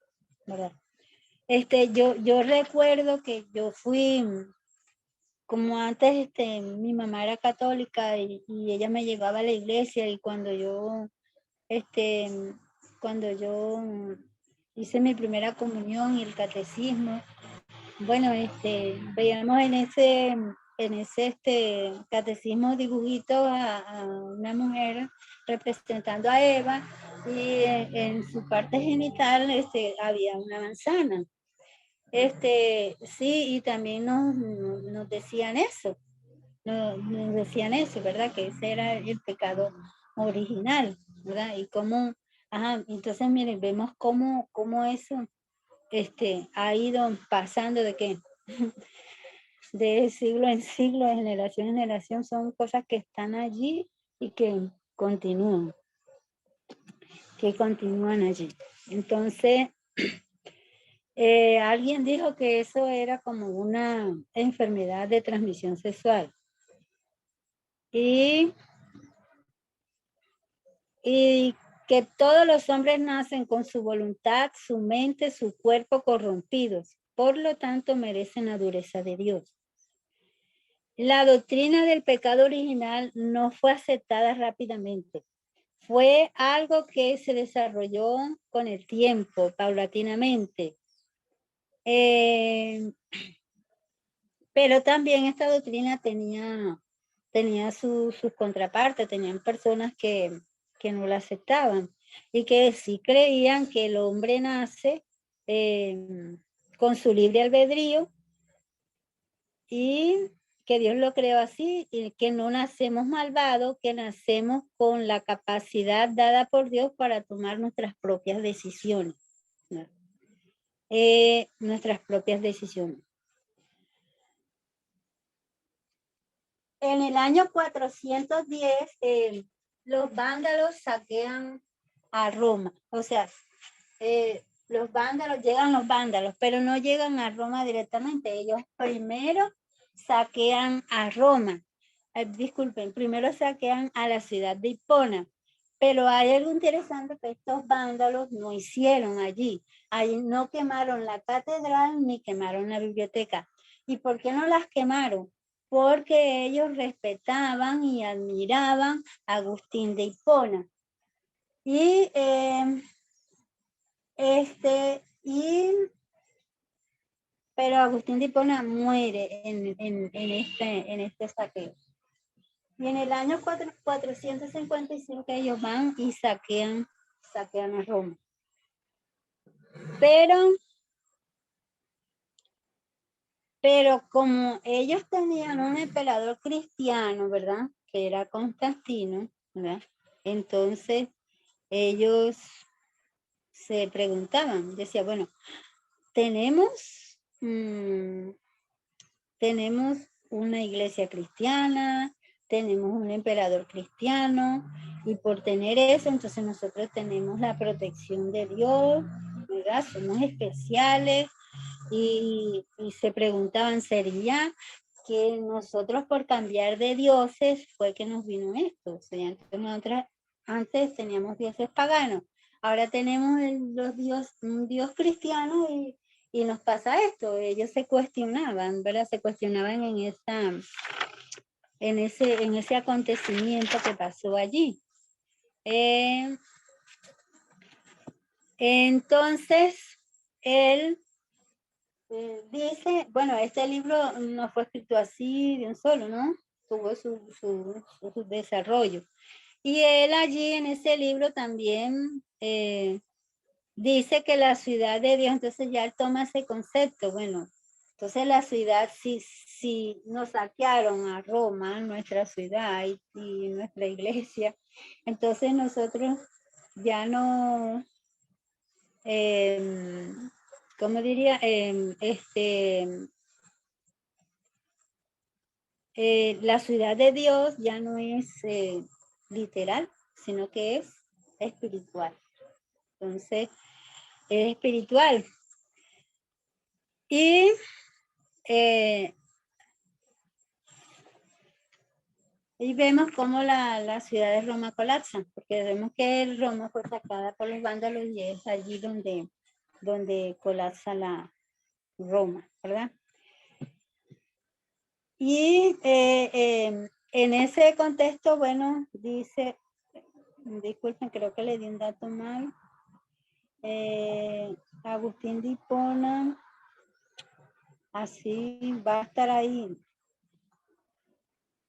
¿verdad? Yo recuerdo que yo fui, como antes, mi mamá era católica y ella me llevaba a la iglesia y cuando yo hice mi primera comunión y el catecismo, bueno, veíamos en ese catecismo dibujitos a una mujer representando a Eva y en su parte genital había una manzana. Sí, y también nos decían eso, ¿verdad? Que ese era el pecado original, ¿verdad? Y cómo, entonces miren, vemos cómo eso ha ido pasando de que de siglo en siglo, de generación en generación, son cosas que están allí y que continúan allí. Entonces, alguien dijo que eso era como una enfermedad de transmisión sexual. Y que todos los hombres nacen con su voluntad, su mente, su cuerpo corrompidos. Por lo tanto, merecen la dureza de Dios. La doctrina del pecado original no fue aceptada rápidamente. Fue algo que se desarrolló con el tiempo, paulatinamente. Pero también esta doctrina tenía sus contrapartes, tenían personas que no la aceptaban y que sí creían que el hombre nace con su libre albedrío y que Dios lo creó así y que no nacemos malvados, que nacemos con la capacidad dada por Dios para tomar nuestras propias decisiones. En el año 410, los vándalos saquean a Roma. O sea, llegan los vándalos, pero no llegan a Roma directamente. Ellos primero saquean a Roma. Disculpen, primero saquean a la ciudad de Hipona. Pero hay algo interesante que estos vándalos no hicieron allí. Allí no quemaron la catedral ni quemaron la biblioteca. ¿Y por qué no las quemaron? Porque ellos respetaban y admiraban a Agustín de Hipona. Pero Agustín de Hipona muere en este saqueo. Y en el año 455 ellos van y saquean a Roma. Pero como ellos tenían un emperador cristiano, ¿verdad? Que era Constantino, ¿verdad? Entonces ellos se preguntaban, decía, bueno, tenemos una iglesia cristiana, tenemos un emperador cristiano, y por tener eso, entonces nosotros tenemos la protección de Dios, ¿verdad? Somos especiales, y se preguntaban, ¿sería que nosotros por cambiar de dioses fue que nos vino esto? O sea, nosotros antes teníamos dioses paganos, ahora tenemos un dios cristiano y nos pasa esto. Ellos se cuestionaban, ¿verdad? Se cuestionaban en ese acontecimiento que pasó allí. Entonces, él dice, bueno, este libro no fue escrito así de un solo, ¿no? Tuvo su desarrollo. Y él allí en ese libro también dice que la ciudad de Dios, entonces ya él toma ese concepto, bueno, entonces la ciudad, si nos saquearon a Roma, nuestra ciudad y nuestra iglesia, entonces nosotros ya no, ¿cómo diría? La ciudad de Dios ya no es literal, sino que es espiritual. Entonces, es espiritual. Y vemos cómo la ciudad de Roma colapsa, porque vemos que Roma fue sacada por los vándalos y es allí donde colapsa la Roma, ¿verdad? Y en ese contexto, bueno, dice, disculpen, creo que le di un dato mal. Agustín de Hipona, así va a estar ahí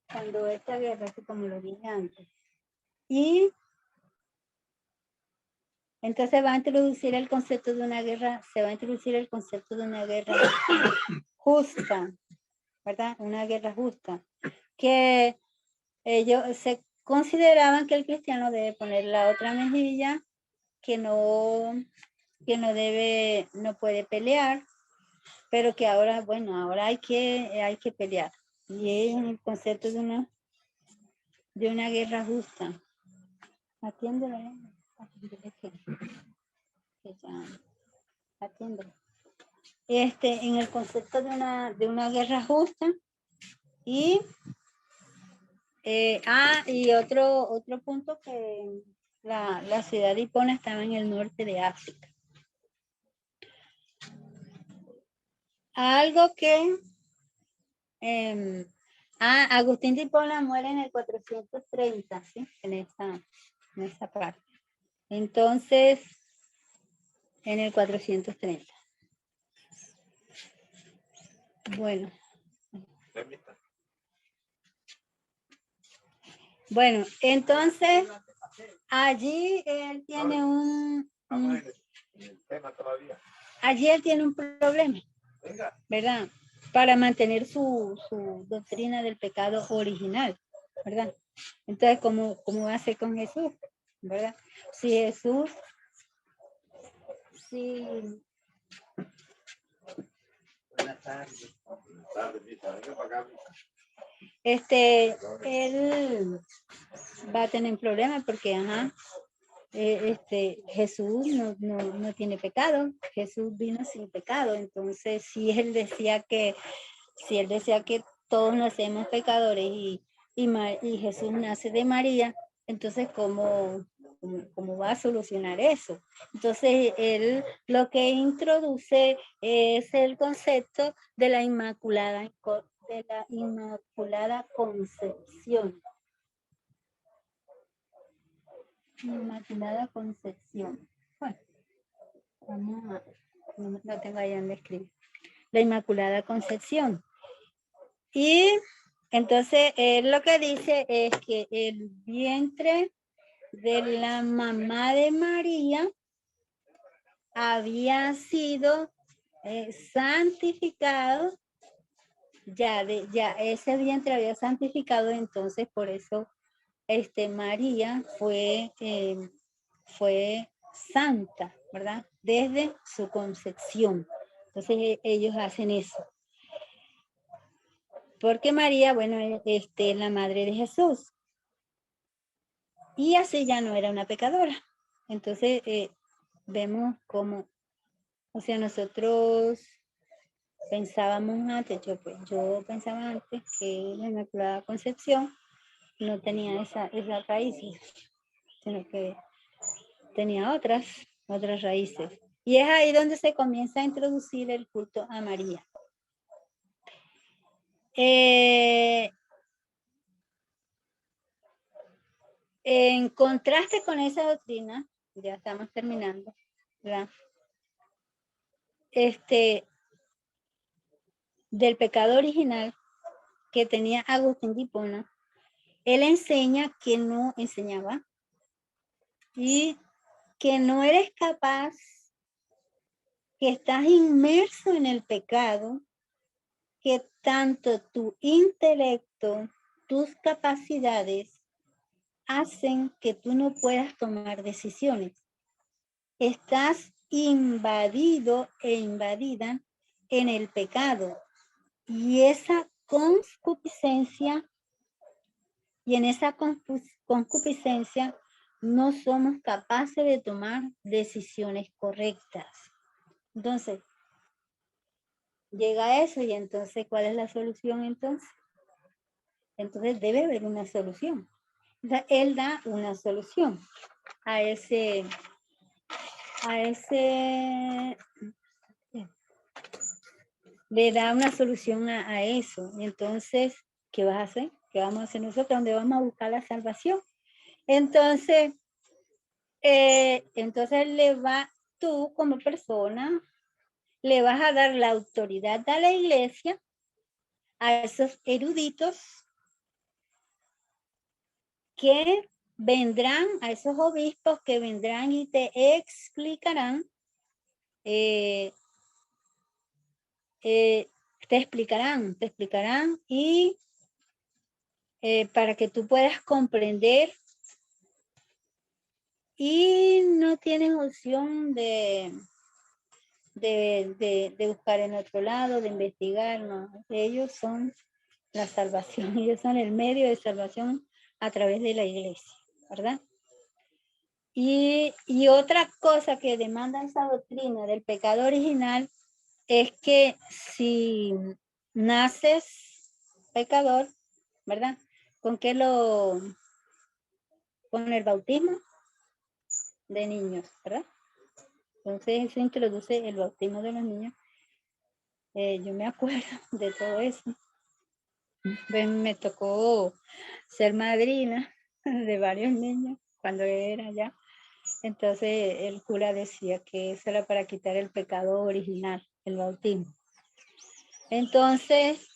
cuando esta guerra, así como lo dije antes. Y entonces va a introducir el concepto de una guerra, se va a introducir el concepto de una guerra justa, ¿verdad? Una guerra justa, que ellos se consideraban que el cristiano debe poner la otra mejilla, que no puede pelear, pero que ahora, bueno, ahora hay que pelear. Y es el concepto de una guerra justa. Atiéndelo, atiéndelo. En el concepto de una guerra justa. Y otro punto, que la ciudad de Hipona estaba en el norte de África. Algo que Agustín de Hipona muere en el 430, ¿sí? En esa parte. Entonces, en el 430. Bueno. Bueno, entonces, allí él tiene allí él tiene un problema, ¿verdad? Para mantener su doctrina del pecado original, ¿verdad? Entonces, ¿cómo hace con Jesús? ¿Verdad? Si Jesús, Buenas tardes. Él va a tener problemas porque, Jesús no tiene pecado, Jesús vino sin pecado. Entonces, si él decía que todos nacemos pecadores y Jesús nace de María, entonces ¿cómo va a solucionar eso? Entonces él lo que introduce es el concepto de la Inmaculada Concepción. Inmaculada Concepción. Bueno, no tengo ahí donde escribir. La Inmaculada Concepción. Y Entonces, él lo que dice es que el vientre de la mamá de María había sido santificado, ya ese vientre había santificado, entonces por eso María fue santa, ¿verdad? Desde su concepción. Entonces ellos hacen eso. Porque María, bueno, es la madre de Jesús. Y así ya no era una pecadora. Entonces vemos cómo, o sea, nosotros pensábamos antes, yo pensaba antes que la Inmaculada Concepción no tenía esas raíces, sino que tenía otras raíces. Y es ahí donde se comienza a introducir el culto a María. En contraste con esa doctrina, ya estamos terminando, ¿verdad? Del pecado original que tenía Agustín de Hipona, él enseña que no enseñaba y que no eres capaz, que estás inmerso en el pecado, que tanto tu intelecto, tus capacidades hacen que tú no puedas tomar decisiones. Estás invadido e invadida en el pecado y esa concupiscencia, y en esa concupiscencia no somos capaces de tomar decisiones correctas. Entonces, llega eso y entonces, ¿cuál es la solución entonces? Entonces debe haber una solución. Él da una solución a ese, le da una solución a eso. Entonces, ¿qué vas a hacer? ¿Qué vamos a hacer nosotros? ¿Dónde vamos a buscar la salvación? Entonces, tú como persona, le vas a dar la autoridad a la iglesia, a esos eruditos que vendrán, a esos obispos que vendrán y te explicarán, te explicarán y para que tú puedas comprender y no tienes opción de buscar en otro lado, de investigar, no. Ellos son la salvación, ellos son el medio de salvación a través de la iglesia, ¿verdad? Y otra cosa que demanda esa doctrina del pecado original es que si naces pecador, ¿verdad? ¿Con qué con el bautismo de niños, ¿verdad? Entonces se introduce el bautismo de los niños. Yo me acuerdo de todo eso. Pues me tocó ser madrina de varios niños cuando era ya. Entonces el cura decía que eso era para quitar el pecado original, el bautismo. Entonces,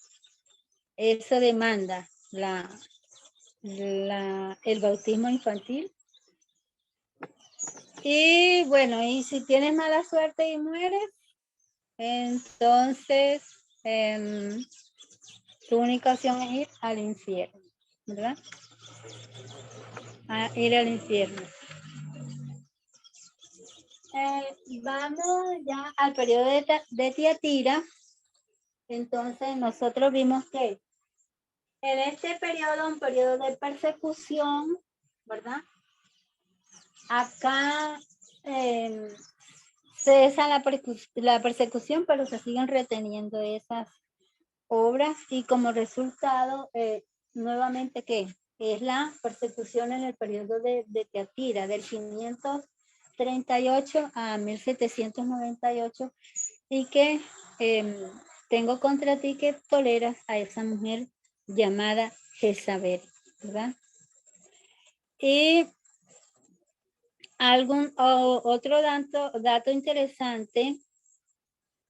eso demanda el bautismo infantil. Y bueno, y si tienes mala suerte y mueres, entonces tu única opción es ir al infierno, ¿verdad? A ir al infierno. Vamos ya al periodo de Tiatira. Entonces nosotros vimos que en este periodo, un periodo de persecución, ¿verdad? Acá cesa la persecución, pero se siguen reteniendo esas obras y como resultado, nuevamente, ¿qué? Es la persecución en el periodo de Tiatira, del 538 a 1798, y que tengo contra ti que toleras a esa mujer llamada Jezabel, ¿verdad? Y otro dato interesante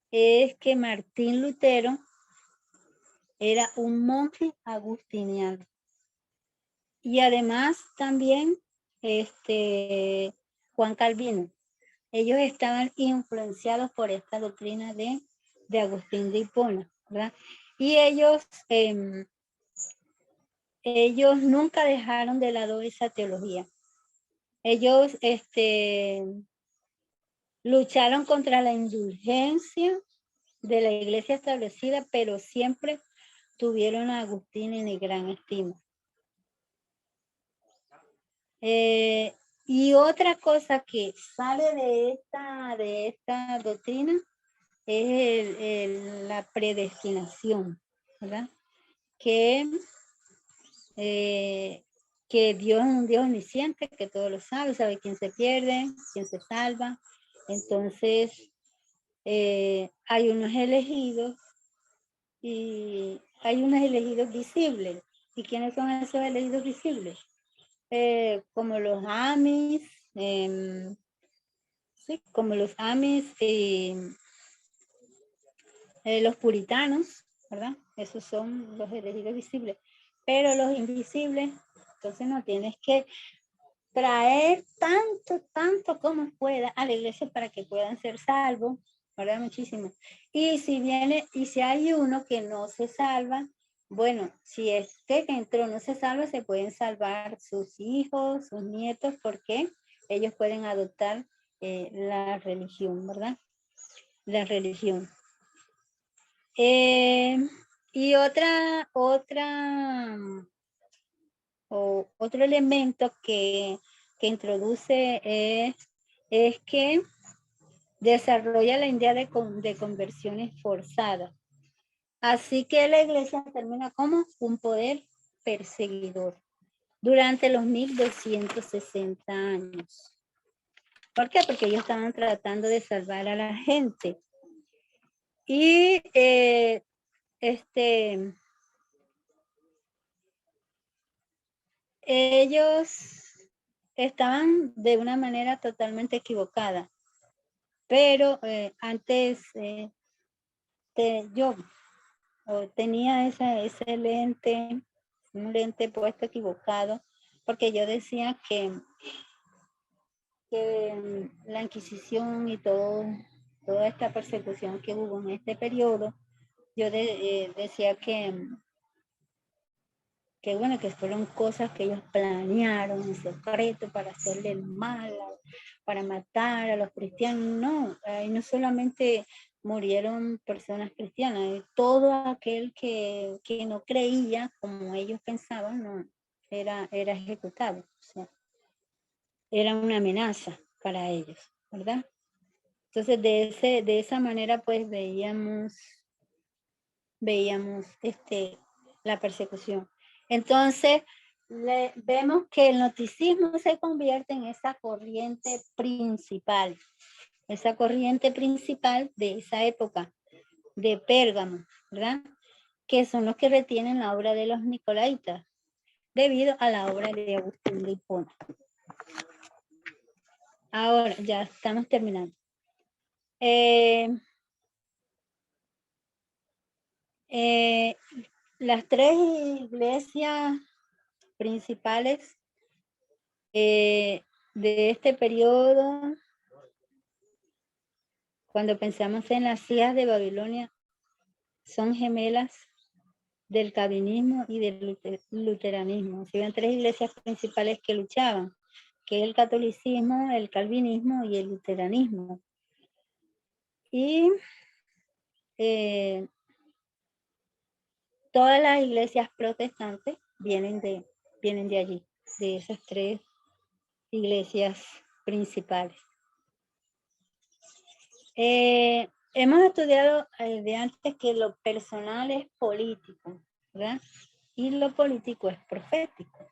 es que Martín Lutero era un monje agustiniano. Y además también Juan Calvino. Ellos estaban influenciados por esta doctrina de Agustín de Hipona, ¿verdad? Y ellos nunca dejaron de lado esa teología. Ellos lucharon contra la indulgencia de la iglesia establecida, pero siempre tuvieron a Agustín en gran estima. Y otra cosa que sale de esta doctrina es la predestinación, ¿verdad? Que Dios es un Dios omnisciente, que todo lo sabe quién se pierde, quién se salva. Entonces, hay unos elegidos y hay unos elegidos visibles. ¿Y quiénes son esos elegidos visibles? Como los Amis, sí, como los Amis y los puritanos, ¿verdad? Esos son los elegidos visibles. Pero los invisibles, entonces no tienes que traer tanto como pueda a la iglesia para que puedan ser salvos, ¿verdad? Muchísimo. Y si hay uno que no se salva, bueno, si este que entró no se salva, se pueden salvar sus hijos, sus nietos, porque ellos pueden adoptar la religión, ¿verdad? La religión. Y otro elemento que introduce es que desarrolla la idea de conversiones forzadas. Así que la iglesia termina como un poder perseguidor durante los 1260 años. ¿Por qué? Porque ellos estaban tratando de salvar a la gente. Y ellos estaban de una manera totalmente equivocada. Pero antes yo tenía ese lente, un lente puesto equivocado, porque yo decía que la Inquisición y toda esta persecución que hubo en este periodo, yo decía que bueno, que fueron cosas que ellos planearon en secreto para hacerle el mal, para matar a los cristianos. No, no solamente murieron personas cristianas, todo aquel que no creía como ellos pensaban, no, era ejecutado. O sea, era una amenaza para ellos, ¿verdad? Entonces, de esa manera, pues, veíamos la persecución. Entonces, vemos que el gnosticismo se convierte en esa corriente principal de esa época, de Pérgamo, ¿verdad? Que son los que retienen la obra de los Nicolaitas, debido a la obra de Agustín de Hipona. Ahora, ya estamos terminando. Las tres iglesias principales de este periodo, cuando pensamos en las hijas de Babilonia, son gemelas del calvinismo y del luteranismo. Si ven tres iglesias principales que luchaban, que es el catolicismo, el calvinismo y el luteranismo. Y todas las iglesias protestantes vienen de allí, de esas tres iglesias principales. Hemos estudiado de antes que lo personal es político, ¿verdad? Y lo político es profético.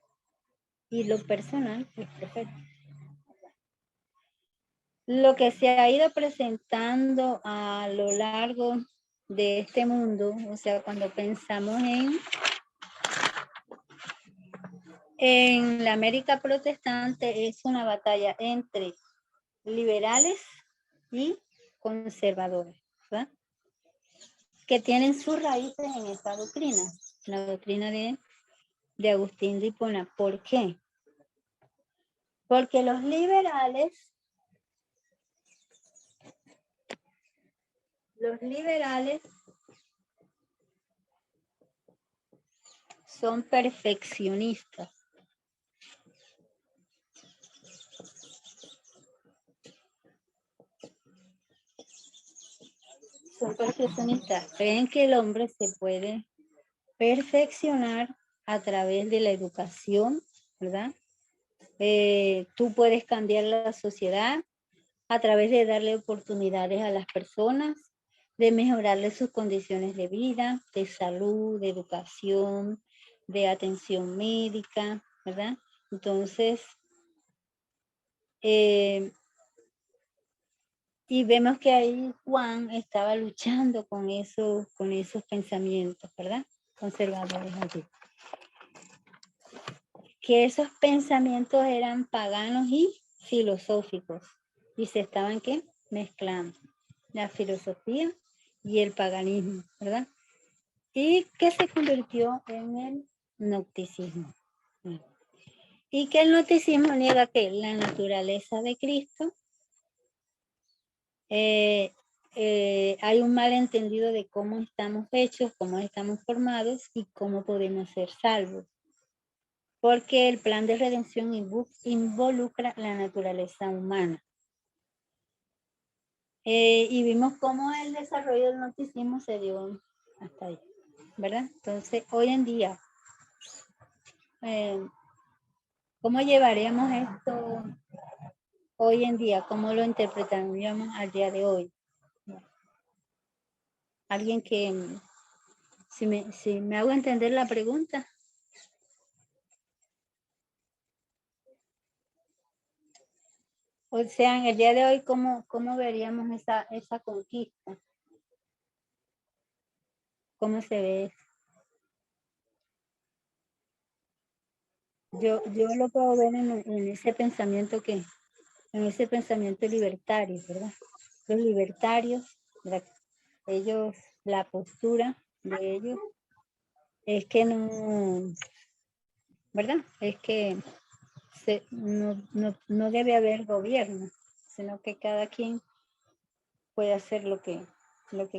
Y lo personal es profético. Lo que se ha ido presentando a lo largo de este mundo, o sea, cuando pensamos en la América protestante, es una batalla entre liberales y conservadores, ¿verdad? que tienen sus raíces en esta doctrina, la doctrina de Agustín de Hipona. ¿Por qué? Porque los liberales son perfeccionistas. Son perfeccionistas. Creen que el hombre se puede perfeccionar a través de la educación, ¿verdad? Tú puedes cambiar la sociedad a través de darle oportunidades a las personas, de mejorarle sus condiciones de vida, de salud, de educación, de atención médica, ¿verdad? Entonces, y vemos que ahí Juan estaba luchando con esos pensamientos, ¿verdad? Conservadores allí. Que esos pensamientos eran paganos y filosóficos. Y se estaban, ¿qué? Mezclando. La filosofía y el paganismo, ¿verdad? Y que se convirtió en el gnosticismo. Y que el gnosticismo niega que la naturaleza de Cristo, hay un malentendido de cómo estamos hechos, cómo estamos formados y cómo podemos ser salvos. Porque el plan de redención involucra la naturaleza humana. Y vimos cómo el desarrollo del gnosticismo se dio hasta ahí, ¿verdad? Entonces, hoy en día, ¿cómo llevaríamos esto hoy en día? ¿Cómo lo interpretaríamos al día de hoy? Alguien que, si me hago entender la pregunta. O sea, en el día de hoy, ¿cómo veríamos esa conquista? ¿Cómo se ve eso? Yo lo puedo ver en ese pensamiento libertario, ¿verdad? Los libertarios, ¿verdad? Ellos, la postura de ellos es que no, ¿verdad? Es que no debe haber gobierno, sino que cada quien puede hacer lo que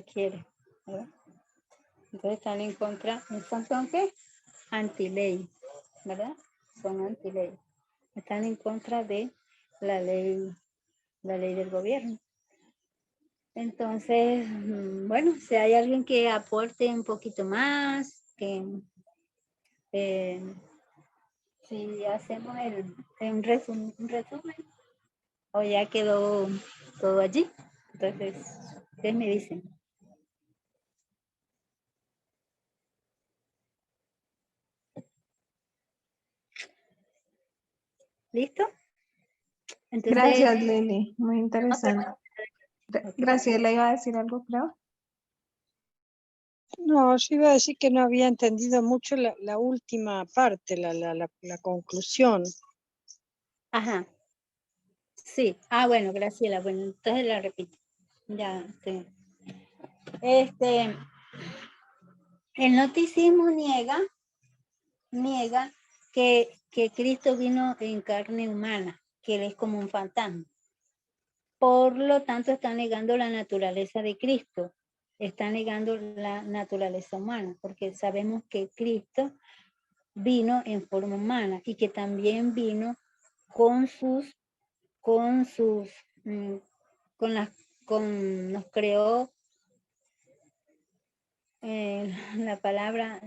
quiere, ¿verdad? Entonces están en contra, ¿son qué? Antiley, ¿verdad? Son antiley. Están en contra de la ley del gobierno. Entonces, bueno, si hay alguien que aporte un poquito más, que si hacemos un resumen, o ya quedó todo allí. Entonces, ustedes me dicen. ¿Listo? Entonces, Gracias, Lili. Muy interesante. Graciela iba a decir algo, creo. No, yo iba a decir que no había entendido mucho la última parte, la conclusión. Ajá. Sí. Ah, bueno, Graciela. Bueno, entonces la repito. Ya, sí. El gnosticismo niega que Cristo vino en carne humana, que Él es como un fantasma. Por lo tanto, está negando la naturaleza de Cristo, está negando la naturaleza humana, porque sabemos que Cristo vino en forma humana y que también vino nos creó la palabra,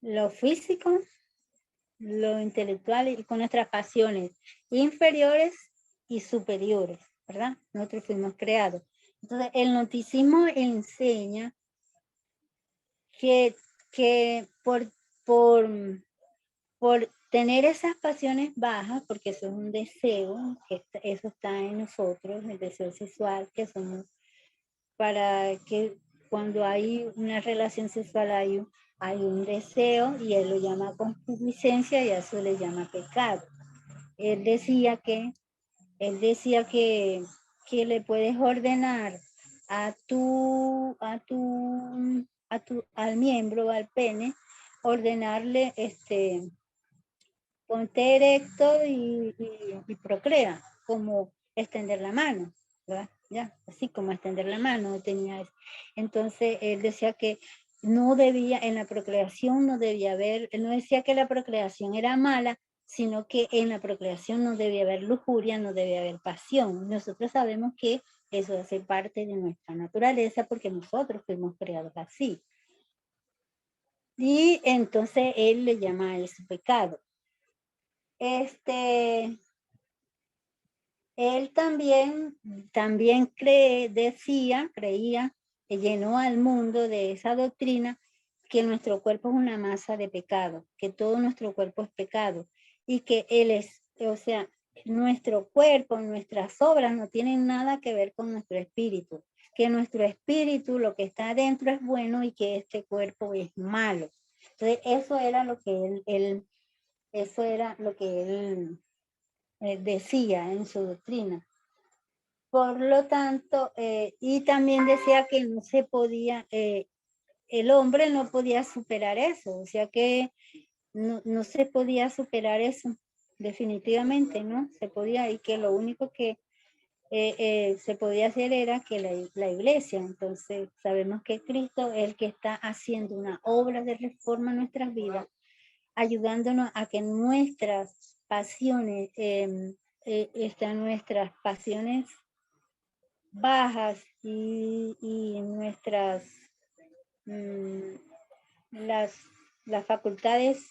lo físico, lo intelectual y con nuestras pasiones inferiores y superiores, ¿verdad? Nosotros fuimos creados. Entonces, el gnosticismo enseña que por tener esas pasiones bajas, porque eso es un deseo, que eso está en nosotros, el deseo sexual, que somos, para que cuando hay una relación sexual hay un deseo y él lo llama concupiscencia y a eso le llama pecado. Él decía que le puedes ordenar al miembro, al pene, ordenarle, ponte erecto y procrea, como extender la mano, ¿verdad? Ya, así como extender la mano tenía eso. Entonces él decía que no debía, en la procreación no debía haber, él no decía que la procreación era mala, sino que en la procreación no debía haber lujuria, no debía haber pasión. Nosotros sabemos que eso hace parte de nuestra naturaleza porque nosotros fuimos creados así. Y entonces él le llama a eso pecado. Él también creía, que llenó al mundo de esa doctrina que nuestro cuerpo es una masa de pecado, que todo nuestro cuerpo es pecado y que nuestro cuerpo, nuestras obras no tienen nada que ver con nuestro espíritu, que nuestro espíritu, lo que está adentro es bueno y que este cuerpo es malo. Entonces, eso era lo que él decía en su doctrina. Por lo tanto, y también decía que no se podía, el hombre no podía superar eso, o sea que no se podía superar eso, definitivamente, ¿no? Se podía, y que lo único que se podía hacer era que la iglesia, entonces sabemos que Cristo es el que está haciendo una obra de reforma en nuestras vidas, ayudándonos a que nuestras pasiones, nuestras pasiones bajas y nuestras las facultades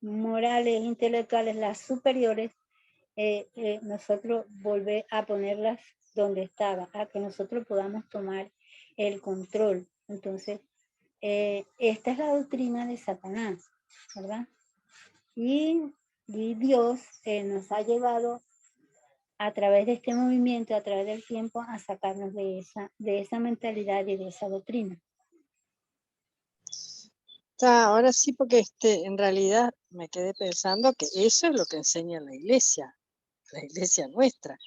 morales, intelectuales, las superiores, nosotros volver a ponerlas donde estaba, a que nosotros podamos tomar el control. Entonces, esta es la doctrina de Satanás, ¿verdad? Y Dios nos ha llevado a través de este movimiento, a través del tiempo, a sacarnos de esa mentalidad y de esa doctrina. Ahora sí, porque en realidad me quedé pensando que eso es lo que enseña la iglesia nuestra.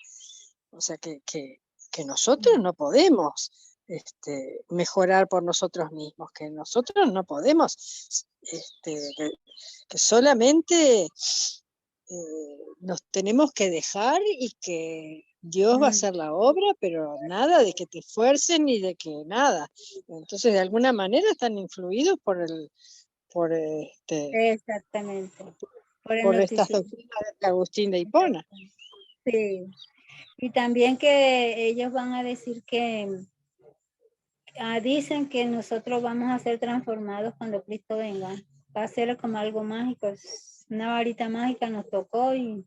O sea, que nosotros no podemos mejorar por nosotros mismos, que nosotros no podemos, que solamente nos tenemos que dejar y que Dios va a hacer la obra, pero nada de que te esfuerces ni de que nada. Entonces, de alguna manera están influidos por Exactamente. por estas doctrinas de Agustín de Hipona. Sí. Y también que ellos van a decir que dicen que nosotros vamos a ser transformados cuando Cristo venga. Va a ser como algo mágico, una varita mágica nos tocó y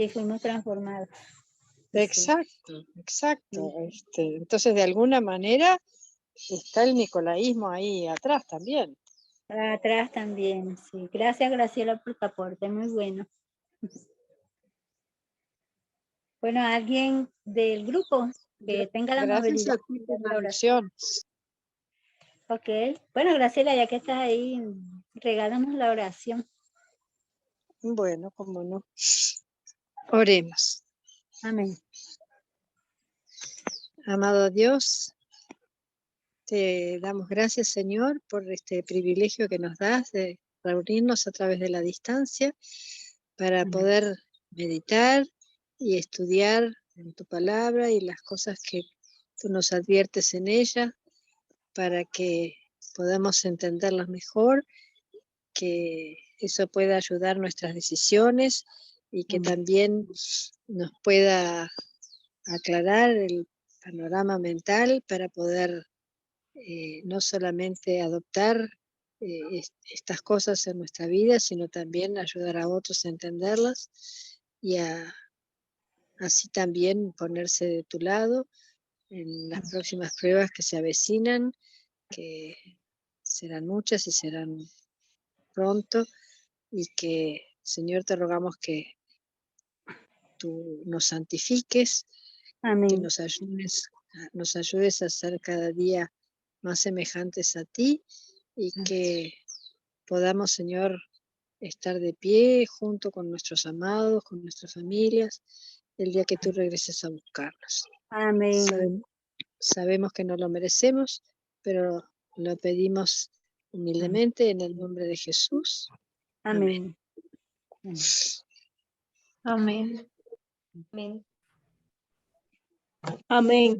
fuimos transformados. Exacto, exacto. Entonces, de alguna manera, está el nicolaísmo ahí atrás también. Atrás también, sí. Gracias, Graciela, por tu aporte, muy bueno. Bueno, alguien del grupo que tenga la Gracias amabilidad a ti de por dar la la oración. Ok. Bueno, Graciela, ya que estás ahí, regálanos la oración. Bueno, cómo no. Oremos. Amén. Amado Dios, te damos gracias, Señor, por este privilegio que nos das de reunirnos a través de la distancia para poder meditar y estudiar en tu palabra y las cosas que tú nos adviertes en ella, para que podamos entenderlas mejor, que eso pueda ayudar nuestras decisiones y que también nos pueda aclarar el panorama mental para poder no solamente adoptar estas cosas en nuestra vida, sino también ayudar a otros a entenderlas y así también ponerse de tu lado en las próximas pruebas que se avecinan, que serán muchas y serán pronto, y que, Señor, te rogamos que tú nos santifiques, que nos ayudes a ser cada día más semejantes a ti y que podamos, Señor, estar de pie junto con nuestros amados, con nuestras familias, el día que tú regreses a buscarlos. Amén. sabemos que no lo merecemos, pero lo pedimos humildemente en el nombre de Jesús. Amén. Amén. Amén. Amén.